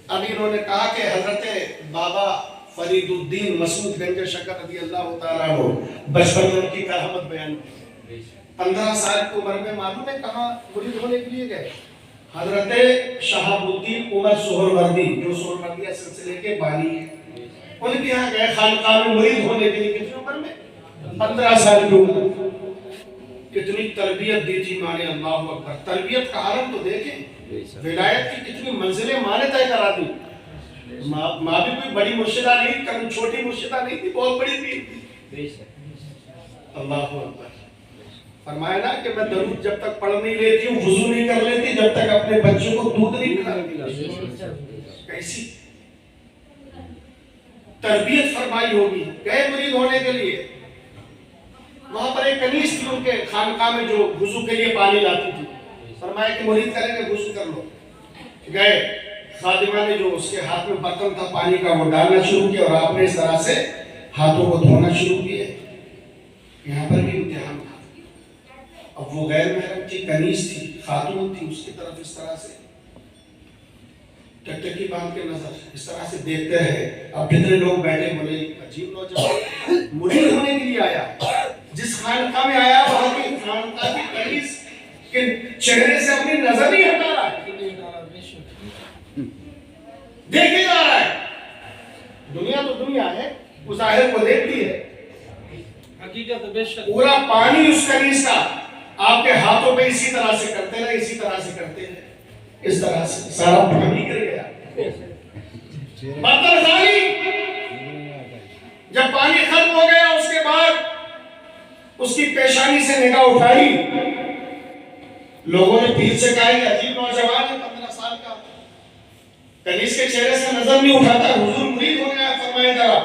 अभी इन्होंने कहा कि हजरत बाबा फरीदुद्दीन मसूद गंज शकर रज़ी अल्लाह तआला अन्हु बचपन में उनकी करामत बयान की। 15 साल की उम्र में मालूम है कहाँ मुरीद होने के लिए गए? हजरत शहाबुद्दीन उमर सोहरवर्दी, जो सोहरवर्दिया सिलसिले के बानी है, उनके यहाँ गए खानकाह में मुरीद होने के लिए। कितनी उम्र में? 15 साल की उम्र। कितनी तरबियत दी थी माने, अल्लाहु अकबर। तरबियत का आलम तो देखें, विलायत की कितनी मंजिलें माने तय करा दी। माँ भी कोई बड़ी मुर्शिदा नहीं, कभी छोटी मुर्शिदा नहीं थी, बहुत बड़ी थी। अल्लाहु अकबर। फरमाया ना कि मैं दरूद जब तक पढ़ नहीं लेती हूँ, वुजू नहीं कर लेती, जब तक अपने बच्चों को दूध नहीं पिलाती। कैसी तरबियत फरमाई होगी। गए मुरीद होने के लिए, वहां पर एक कनीज थी उनके खानकाह में जो वुजू के लिए पानी लाती थी। फरमाया कि मुरीद करेंगे, वुजू कर लो। गए, खादिमा ने जो उसके हाथ में बर्तन था पानी का, वो डालना शुरू किया और आपने इस तरह से हाथों को धोना शुरू किए। यहाँ पर भी इम्तिहान था। अब वो गैर महरम थी, कनीज थी, खातून थी, उसकी तरफ इस तरह से टकटकी बांध के नजर इस तरह से देखते रहे। अब कितने लोग बैठे, बोले अजीब नौजवान मुरीद होने के लिए आया। जिस खानकाह में आया वहां की खानकाह की कनीज के चेहरे से अपनी नजर नहीं हटा रहा है, देखे जा रहा है। दुनिया तो दुनिया है, उस जाहिर को देखती है। हकीकत बेशक पूरा पानी उस कनीज का आपके हाथों पे इसी तरह से करते रहे, इसी तरह से करते रहे, इस तरह से सारा पानी गिर गया, बर्तन खाली। जब पानी खत्म हो गया उसके बाद उसकी पेशानी से निगाह उठाई, लोगों ने भीड़ से कहा कि अजीब नौजवान है, 15 साल का, कनीज के चेहरे से नजर नहीं उठाता। हुजूर मुरीद हो गया, फरमाया जरा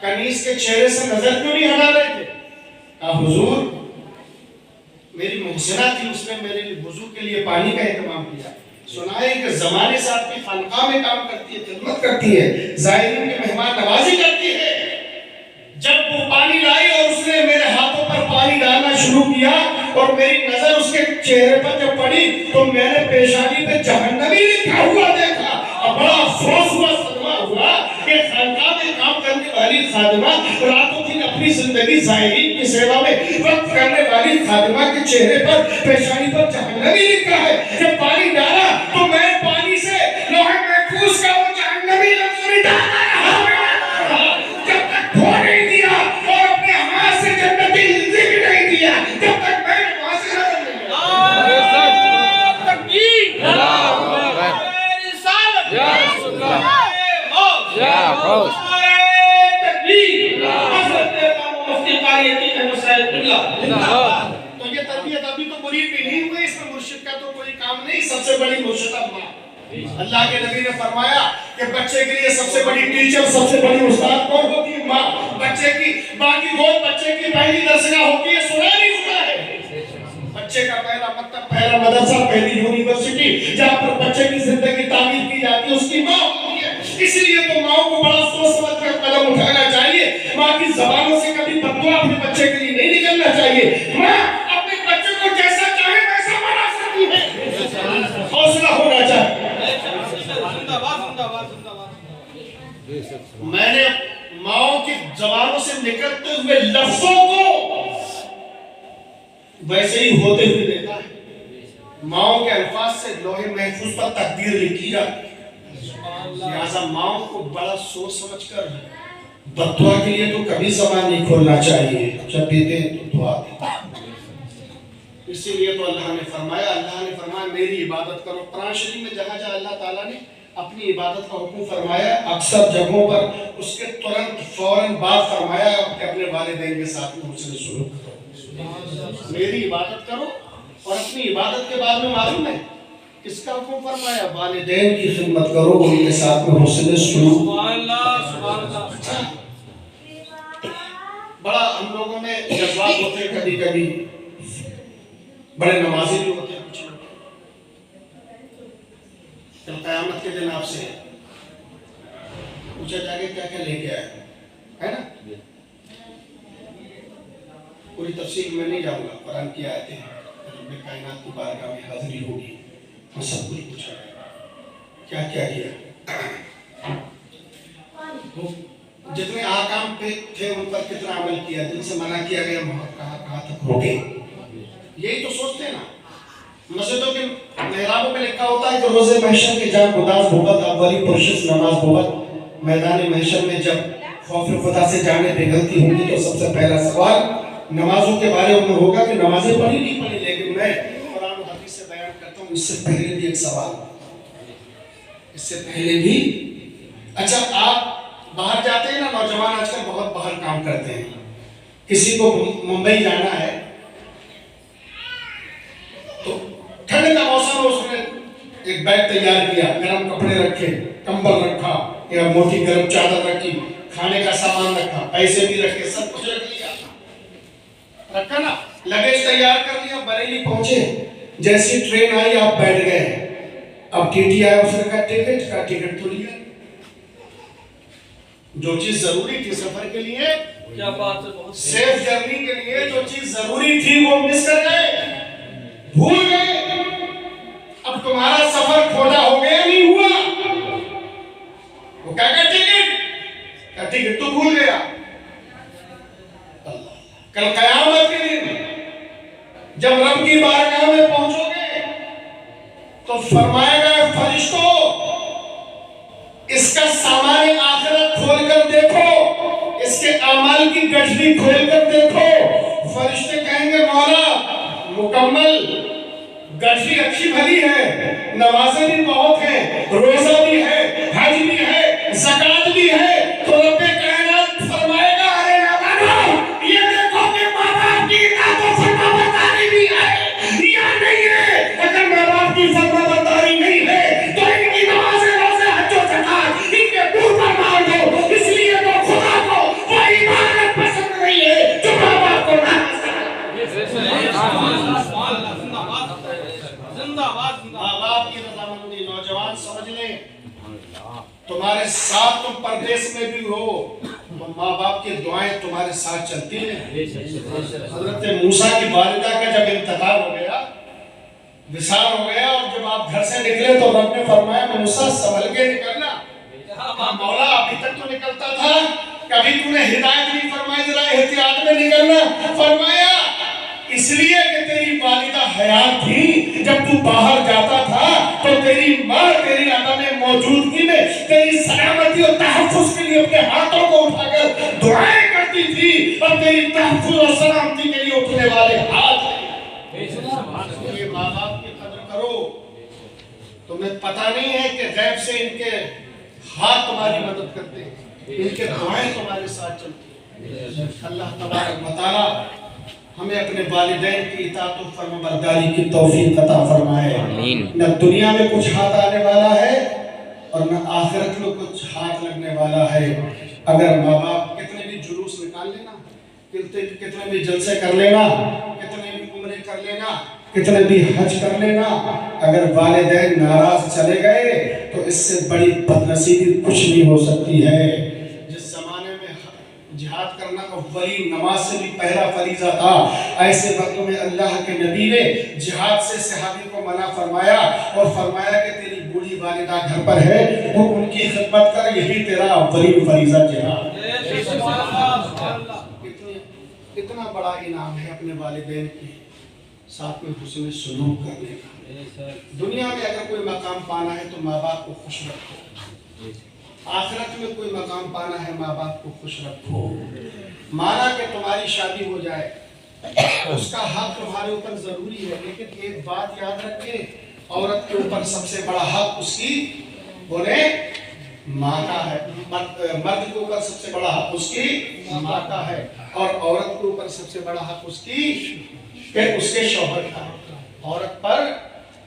कनीज के चेहरे से नजर क्यों नहीं हटा रहे थे? कहा हुजूर मेरी मुहसिना थी, उसने मेरे लिए वुजू के लिए पानी का इंतजाम किया। सुना है कि जमाने से आपकी खानकाह में काम करती है, खिदमत करती है, ज़ायरीन के मेहमान नवाजी करती है। जब वो पानी लाई और उसने मेरे हाथों पर पानी डालना शुरू किया और मेरी नजर उसके चेहरे पर जब पड़ी तो मैंने पेशानी पे जहन्नमी लिखा हुआ देखा और बड़ा अफसोस हुआ, सदमा हुआ कि खानकाह में काम करने वाली खादिमा, रातों दिन अपनी जिंदगी ज़ायरीन की सेवा में वक्त करने वाली खादिमा के चेहरे पर पेशानी पर जहन्नमी लिखा है। जब पानी डाला तो मैं पानी से लोहे महफूज का वो जहन्नमी लफ्ज़ निकाला, जब तक धो नहीं दिया और अपने हाथ से जन्नती लिख नहीं दिया तब तक मैं वहां से तो ये तरबियत अभी तो मुरीद भी नहीं हुई, इसमें मुर्शिद का तो कोई काम नहीं। सबसे बड़ी मुर्शिद माँ, अल्लाह के नबी ने फरमाया कि बच्चे के लिए सबसे बड़ी टीचर, सबसे बड़ी उस्ताद कौन होती है? माँ। बच्चे की बाकी रोज बच्चे की पहली दरसगाह होती है, सुना नहीं सुना है? बच्चे का पहला मकतब, पहला मदरसा, पहली यूनिवर्सिटी जहाँ पर बच्चे की जिंदगी तामीर की जाती है उसकी माँ होती है। इसीलिए तो माँ को बड़ा सोच समझ कर कदम उठाना चाहिए। माँ की जबानों से कभी बददुआ अपने बच्चे के लिए नहीं निकलना चाहिए। माँ अपने बच्चे को जैसा चाहे वैसा बना सकती है, हौसला होना चाहिए। मैंने माओ की जबानों से निकलते हुए लफ्जों को वैसे ही होते हुए देखा है। माओ के अल्फाज से लोहे महफूज पर तकदीर लिखी जाती है। लिहाजा माओ को बड़ा सोच समझ कर बद्दुआ के लिए तो कभी ज़बान नहीं खोलना चाहिए, जब देते हैं तो दुआ दें। इसीलिए तो अल्लाह ने फरमाया मेरी इबादत करो। कुरान शरीफ में जहाँ जहाँ अल्लाह ताला ने अपनी इबादत का हुक्म फरमाया, अक्सर जगहों पर उसके तुरंत फौरन बाद फरमाया कि अपने वालिदैन के साथ में हुस्न सलूक करो। मेरी इबादत करो और अपनी इबादत के बाद में मालूम है किसका हुक्म फरमाया? वालिदैन की खिदमत करो, उनके साथ में हुस्न सलूक। बड़ा हम लोगों में जज्बात होते हैं, कभी कभी बड़े नमाजी भी होते हैं कुछ लोग। कल क़यामत के दिन आपसे पूछा जाएगा क्या क्या लेके आए, है ना? पूरी तफसील में नहीं जाऊंगा, कुरान की आयतें हैं, रब्बे कायनात की बारगाह में हाजिरी होगी, मैं सब कुछ पूछा क्या क्या किया, जितने आकाम पे थे उन पर कितना अमल किया, जिनसे मना किया गया कहाँ तक रोके। यही तो सोचते हैं ना। मस्जिदों के मेहराबों में लिखा होता है कि रोज़े महशर के जब गुदास भुगत अव्वली पुरुष नमाज भुगत, मैदान महशर में जब खौफ खुदा से जाने पे गलती होगी तो सबसे पहला सवाल नमाजों के बारे में होगा कि नमाजें पढ़ी नहीं पढ़ी। लेकिन मैं कुरान और हदीस से बयान करता हूँ, इससे पहले भी एक सवाल, इससे पहले भी। अच्छा, आप बाहर जाते हैं ना, नौजवान आजकल बहुत बाहर काम करते हैं। किसी को मुंबई जाना है तो ठंड का मौसम है, उसने एक बैग तैयार किया, गर्म कपड़े रखे, कंबल रखा या मोटी गर्म चादर रखी, खाने का सामान रखा, पैसे भी रखे, सब कुछ रख लिया, रखा ना, लगेज तैयार कर लिया, बरेली पहुंचे। जैसी ट्रेन आई आप बैठ गए, अब टीटी आया, उसने कहा टिकट तो लिया। जो चीज जरूरी थी सफर के लिए, क्या बात है, बहुत सेफ जर्नी के लिए जो चीज जरूरी थी वो मिस कर गए, भूल गए। अब तुम्हारा सफर खोटा हो गया, नहीं हुआ। वो क्या टिकट तो भूल गया। कल कयामत के दिन जब रब की बारगाह में पहुंचोगे तो फरमाएगा फरिश्तों, इसका सामान आखिरत खोल कर देखो, इसके अमाल की गठरी खोल कर देखो। फरिश्ते कहेंगे मौला मुकम्मल, गठरी अच्छी भली है, नमाजें भी बहुत हैं, रोजा भी है, हज भी है, ज़कात भी है। तो रब्बे कायनात फरमाएगा अरे ना ये देखो कि माँ बाप की इताअत और फरमाबरदारी भी है या नहीं है। अगर माँ बाप की फरमाबरदारी नहीं है तो इनकी नमाजें, रोजे, हज और ज़कात इनके मुंह पर मार दो। इसलिए तो खुदा को वो इबादत पसंद नहीं है जो माँ बाप को ना माँ बाप की रज़ामंदी। नौजवान समझ लें, तुम्हारे साथ तुम परदेश में भी हो तो माँ बाप की दुआएं तुम्हारे साथ चलती हैं। हजरत मूसा की वालिदा का जब इंतकाल हो गया, विसाल हो गया, और जब आप घर से निकले तो रब ने फरमाया मूसा संभल के निकलना। मौला अभी तक तो निकलता था, कभी तूने हिदायत नहीं फरमाई जरा एहतियात में निकलना। फरमाया इसलिए कि तेरी वालिदा हयात थी, जब तू बाहर जाता था तो तेरी माँ तेरी अदम मौजूदगी में तेरी सलामती और तहफ़्फ़ुज़ के लिए अपने हाथों को उठाकर दुआएं करती थी, और तेरी तहफ़्फ़ुज़ और सलामती के लिए उठने वाले हाथ। ये माँ बाप की कदर करो। तुम्हें पता नहीं है कि गैब से इनके हाथ तुम्हारी मदद करते हैं, इनके दुआएं तुम्हारे साथ चलती हैं। अल्लाह तबारक व तआला हमें अपने वालिदैन की इताअत और फरमाबरदारी की तौफीक अता फरमाए। न दुनिया में कुछ हाथ आने वाला है और न आखिरत में कुछ हाथ लगने वाला है। अगर माँ बाप कितने भी जुलूस निकाल लेना, कितने भी जलसे कर लेना, कितने भी उम्रे कर लेना, कितने भी हज कर लेना, अगर वालिदैन नाराज चले गए तो इससे बड़ी बदनसीबी कुछ नहीं हो सकती है। जिस जमाने में जिहाद करना अव्वली नमाज से भी पहला फरीज़ा था, ऐसे वक्तों में अल्लाह के नबी ने जिहाद से सहाबी को मना फरमाया और फरमाया कि तेरी बूढ़ी वालिदा घर पर है, वो उनकी खिदमत कर, यही तेरा अव्वली फरीज़ा जिहाद। इतना बड़ा इनाम है अपने वालिदैन के साथ में हुस्न सलूक करने का। दुनिया में अगर कोई मकाम पाना है तो माँ बाप को खुश रखो, आखिरत में कोई मकाम पाना है माँ बाप को खुश रखो। माना कि तुम्हारी शादी हो जाए, उसका हक तुम्हारे ऊपर जरूरी है, लेकिन एक बात याद रखे, औरत के ऊपर सबसे बड़ा हक उसकी बोले माँ का है। मर्द के ऊपर सबसे बड़ा हक उसकी माँ का है, और औरत के ऊपर सबसे बड़ा हक उसके शौहर का है। औरत पर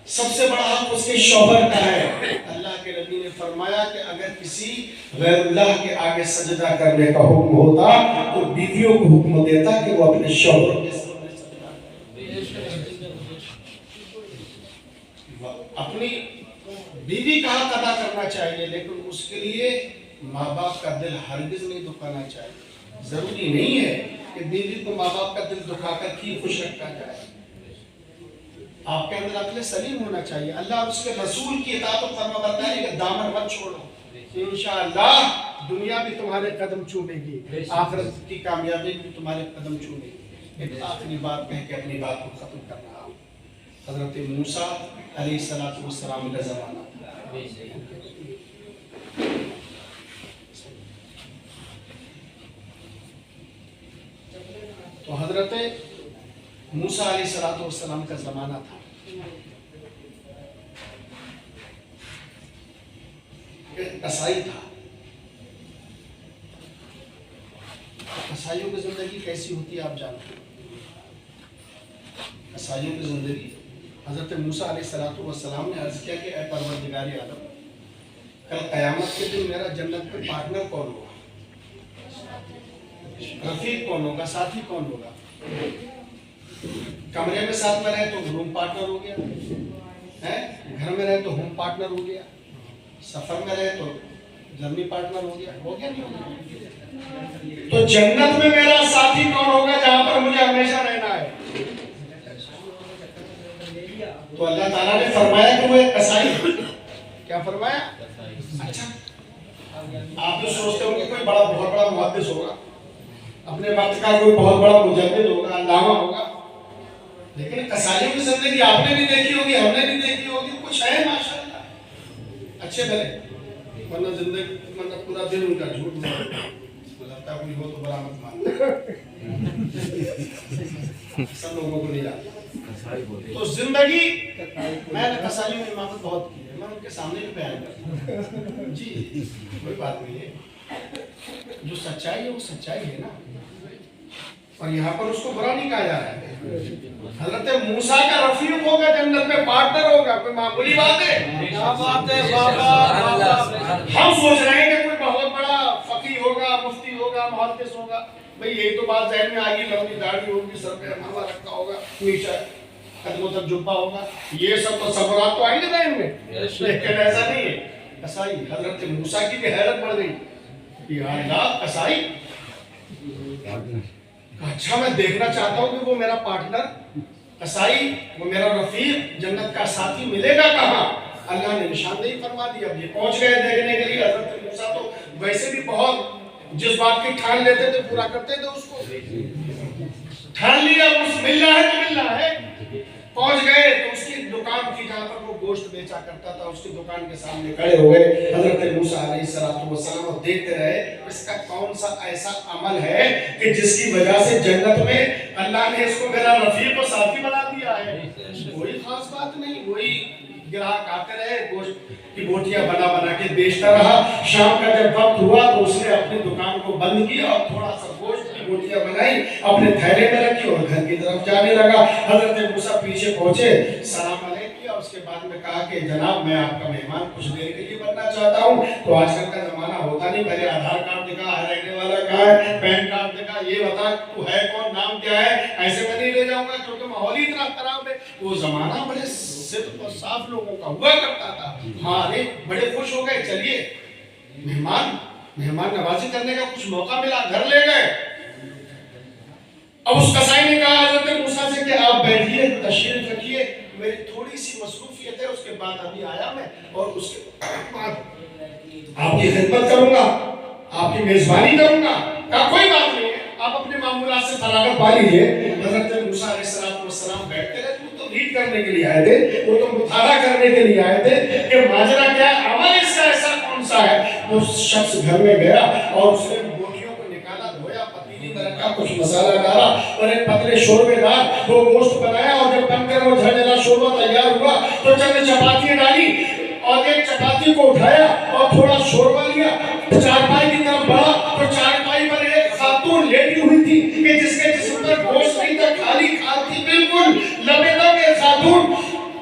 सबसे बड़ा हक उसके शौहर का है। अल्लाह के नबी ने फरमाया कि अगर किसी गैरुल्लाह के आगे सजदा करने का हुक्म होता तो बीवियों को हुक्म देता कि वो अपने शौहरों के सामने सजदा करें। अपनी बीवी का हक अदा करना चाहिए, लेकिन उसके लिए माँ बाप का दिल हरगिज नहीं दुखाना चाहिए। जरूरी नहीं है कि बीवी को माँ बाप का दिल दुखाकर ही खुश रखा जाए। आपके अंदर अक्ल सलीम होना चाहिए। अल्लाह और उसके रसूल की इताअत और फरमाबरदारी का दामन मत छोड़ो। इंशाअल्लाह दुनिया भी तुम्हारे कदम चूमेगी, आखिरत की कामयाबी भी तुम्हारे कदम चूमेगी। एक आखिरी बात कह के अपनी बात को खत्म कर रहा हूँ। हज़रत मूसा अलैहिस्सलातु वस्सलाम का ज़माना था। तो हज़रत मूसा अलैहिस्सलातु वस्सलाम का ज़माना था। कसाई था। कसाईयों की जिंदगी कैसी होती है आप जानते हो। कसाईयों की जिंदगी, हज़रत मूसा अलैहिस्सलातु वस्सलाम ने अर्ज़ किया कि ऐ परवरदिगार आलम, कल क़यामत के दिन मेरा जन्नत में पार्टनर कौन होगा, रफीक कौन होगा, साथी कौन होगा। कमरे में साथ में रहे तो रूम पार्टनर हो गया है, घर में रहे तो होम पार्टनर हो गया, सफर में रहे तो जर्नी पार्टनर हो गया नहीं हो गया। तो जन्नत में मेरा साथी कौन होगा जहां पर मुझे हमेशा रहना है। तो अल्लाह ताला ने फरमाया कि वो एक कसाई। क्या फरमाया? अच्छा, आप तो सोचते हो कि कोई बहुत बड़ा मुहद्दिस होगा, अपने वक्त का कोई बहुत बड़ा मुजद्दिद होगा, अल्लामा होगा, लेकिन कसाईयों की जिंदगी आपने भी देखी होगी, हमने भी देखी होगी। कुछ है माशाअल्लाह अच्छे भले, वरना जिंदगी मतलब पूरा दिन उनका झूठ सकता है, कोई हो तो बरामद मान सब लोगों को नहीं आता। तो जिंदगी मैंने कसाई में इमामत बहुत की है, मैं उनके सामने भी बयान करता हूँ जी, कोई बात नहीं है। जो सच्चाई है वो सच्चाई है ना, और यहाँ पर उसको बुरा नहीं कहा जा रहा है। हजरत मूसा का रफीक होगा, जन्नत में पार्टनर होगा, कोई मामूली बात है? क्या बात है बाबा। हम सोच रहे हैं कि कोई बहुत बड़ा फकीह होगा, मुफ्ती होगा, मुहद्दिस होगा, भाई यही तो बात जहन में आ गई, लंबी दाढ़ी होगी, सर पे अमामा रखा होगा, नीचे कदमों तक जुब्बा होगा, ये सब तो सबरात तो आएंगे जहन में, लेकिन ऐसा नहीं है। कसाई, हजरत मूसा की भी हैरत बढ़ गई, या अल्लाह कसाई, अच्छा मैं देखना चाहता हूँ कि वो मेरा पार्टनर कसाई, वो मेरा रफीक, जन्नत का साथी मिलेगा कहाँ? अल्लाह ने निशानदेही फरमा दी। अब ये पहुंच गए देखने के लिए। हजरत मूसा तो वैसे भी बहुत जिस बात की ठान लेते थे पूरा करते थे, उसको ठान लिया, उस मिलना है तो मिलना है। पहुंच गए तो उसकी दुकान थी जहां पर वो गोश्त बेचा करता था, उसकी दुकान के सामने खड़े हो गए हजरत मूसा अलैहिस्सलाम और देखते रहे इसका कौन सा ऐसा अमल है कि जिसकी वजह से जन्नत में अल्लाह ने इसको मेरा रफीक और साथी बना दिया है। कोई खास बात नहीं, वही ग्राहक आते रहे, गोश्त की बोटियां बना बना के बेचता रहा। शाम का जब वक्त हुआ तो उसने अपनी दुकान को बंद किया और थोड़ा सा गोश्त की बोटियां बनाई, अपने थैले में रखी और घर की तरफ जाने लगा। हजरत मूसा पीछे पहुंचे, सलाम अलैकुम किया, उसके बाद में कहा कि जनाब मैं आपका मेहमान कुछ देर के लिए बनना चाहता हूँ। तो आजकल का जमाना होता नहीं, पहले आधार कार्ड दिखा, रहने वाला कहाँ है, पैन कार्ड दिखा, ये बता तू है कौन, नाम क्या है, ऐसे मैं नहीं ले जाऊंगा क्योंकि माहौल ही इतना खराब है। वो जमाना बड़े सिद्ध और साफ लोगों का हुआ करता था। हाँ, अरे बड़े खुश हो गए, चलिए मेहमान नवाजी करने का कुछ मौका मिला, घर ले गए। अब उस कसाई ने कहा हजरत मूसा से कि आप बैठिए, तशरीफ रखिए, मेरी थोड़ी सी मसरूफियत है, उसके बाद अभी आया मैं और उसके बाद आपकी खिदमत करूंगा, आपकी मेजबानी करूंगा। कहा कोई बात नहीं है, आप अपने मामूलात से फरागत पा लीजिए। हजरत मूसा अलैहिस्सलाम बैठते रहे, तो रीड करने के लिए आए थे, वो तो मुताला करने के लिए आए थे कि माजरा क्या अमल इसका ऐसा कौन सा है। वो शख्स घर में गया और उसने बोटियों को निकाला, धोया, पतीली में रखा, कुछ मसाला डाला और एक पतले शोरबेदार वो गोश्त बनाया। और जब बनकर वो झरझरा शोरबा तैयार हुआ तो चंद चपातियां डाली और एक चपाती को उठाया और थोड़ा शोरबा लिया, चारपाई की तरफ बढ़ा तो चारपाई पर एक खातून लेटी हुई थी कि जिसके जिस्म पर गोश्त नहीं था, खाली खाती बिल्कुल लबेदब एक खातून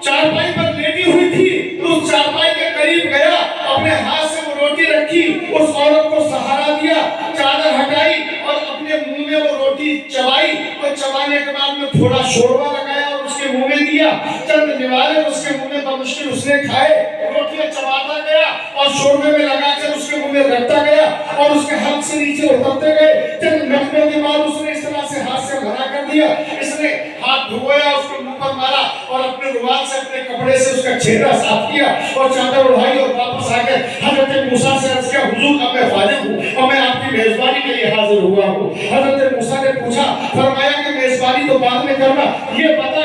चारपाई पर लेटी हुई थी। तो उस चारपाई के करीब गया, अपने हाथ से वो रोटी रखी, उस औरत को सहारा दिया, चादर हटाई और अपने मुंह में वो रोटी चबाई और चबाने के बाद में थोड़ा शोरबा लगाया और उसके मुंह में दिया। चंद निवाले उसके मुंह में बमुश्किल उसने खाए, रोटियां चबाता गया और शोरबे में लगाकर उसके मुंह में रखता गया और उसके हाथ से नीचे उतरते गए। चंद लम्हों के बाद उसने इस तरह से हाथ से भरा कर दिया, इसने हाथ धोया, उसके मुंह पर मारा और अपने रुमाल से अपने कपड़े से उसका चेहरा साफ किया और चादर उठाई और वापस आकर हजरत मूसा से अर्ज किया, हुजूर अब मैं फारिग हूँ और मैं आपकी मेजबानी के लिए हाजिर हुआ हूँ। हजरत मूसा ने पूछा, फरमाया कि मेजबानी तो बाद में करना, ये बता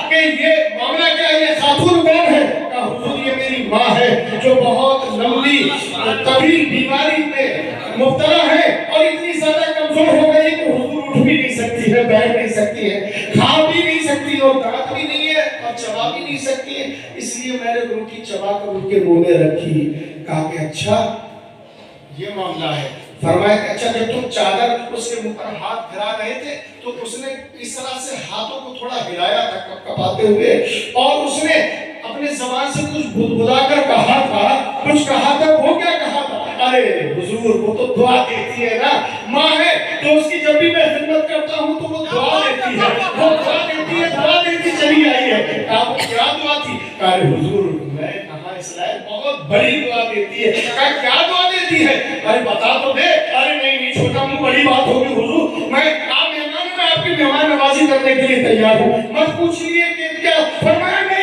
कि ये मामला क्या है, ये खातून कौन है? कहा हुजूर ये मेरी माँ है जो बहुत लंबी तवील बीमारी में मुब्तला है और इतनी ज्यादा कमजोर हो गई कि हुजूर उठ भी नहीं सकती है, बैठ नहीं सकती है, खा भी नहीं सकती और दांत भी नहीं है और चबा भी नहीं सकती है, इसलिए मैंने रोटी चबा कर उनके मुंह में रखी। कहा कि अच्छा ये मामला है। फरमाया कि अच्छा जब तुम चादर उसके मुंह पर हाथ फिरा रहे थे तो उसने इस तरह से हाथों को थोड़ा हिलाया था कपाते हुए और उसने अपने ज़बान से कुछ बुदबुदा कर कहा था, कुछ कहा था। वो क्या कहा था? अरे हुजूर वो तो दुआ देती है ना, माँ है तो उसकी जब भी मैं खिदमत करता हूँ तो वो दुआ देती है, वो दुआ देती है, दुआ देती चली आई है। कहा वो क्या दुआ थी? अरे हुजूर मैं कहा इस लायक बहुत बड़ी दुआ देती है। कहा क्या दुआ देती है? अरे बता तो दे। अरे नहीं छोटा मुँह, बड़ी बात होगी हुजूर, मैं आप मेहमान हूं, मैं आपकी मेहमान नवाजी करने के लिए तैयार हूँ, मत पूछिए कि क्या। फरमाया नहीं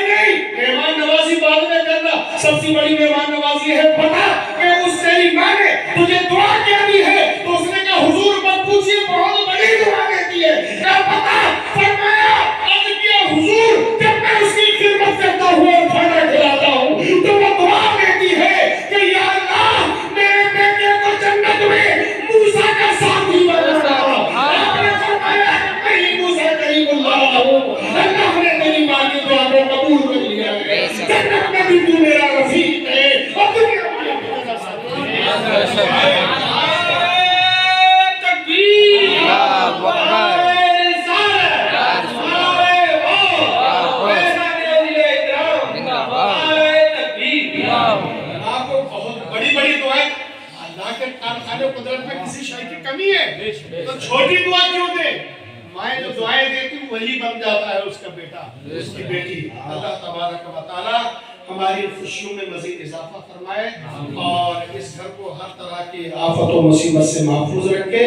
मेहमान नवाजी बाद में करना, सबसे बड़ी मेहमान नवाजी है बता कि उस तेरी माँ ने तुझे दुआ क्या दी है? तो उसने कहा हुजूर मत पूछिए, बहुत बड़ी दुआ देती है। क्या पता? फरमाया अर्ज किया हुजूर जब मैं उसकी खिदमत करता हूँ और खाना खिलाता हूँ तो वो दुआ देती है कि या अल्लाह मेरे बेटे को जन्नत में मूसा का आपको बहुत बड़ी बड़ी दुआएं अल्लाह के खाने कुदरत में किसी शय की कमी है तो छोटी दुआ क्यों दे? माए जो दुआएं देती वही बन जाता है उसका बेटा उसकी बेटी। अल्लाह तबारक व तआला हमारी खुशियों में मजीद इजाफा फरमाए और इस घर को हर तरह की आफत और मुसीबत से महफूज रखे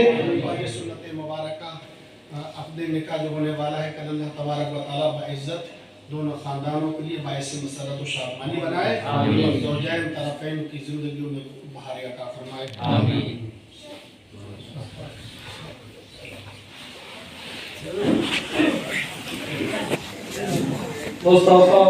और ये सुन्नत मुबारक अपने निकाह जो होने वाला है कल अल्लाह तबारक व तआला बाइज्जत दोनों खानदानों के लिए बायस मसरत और शादमानी बनाए और ज़ौजैन तरफ़ैन की जिंदगियों में बहार अता फरमाए। आमीन। मुस्तफा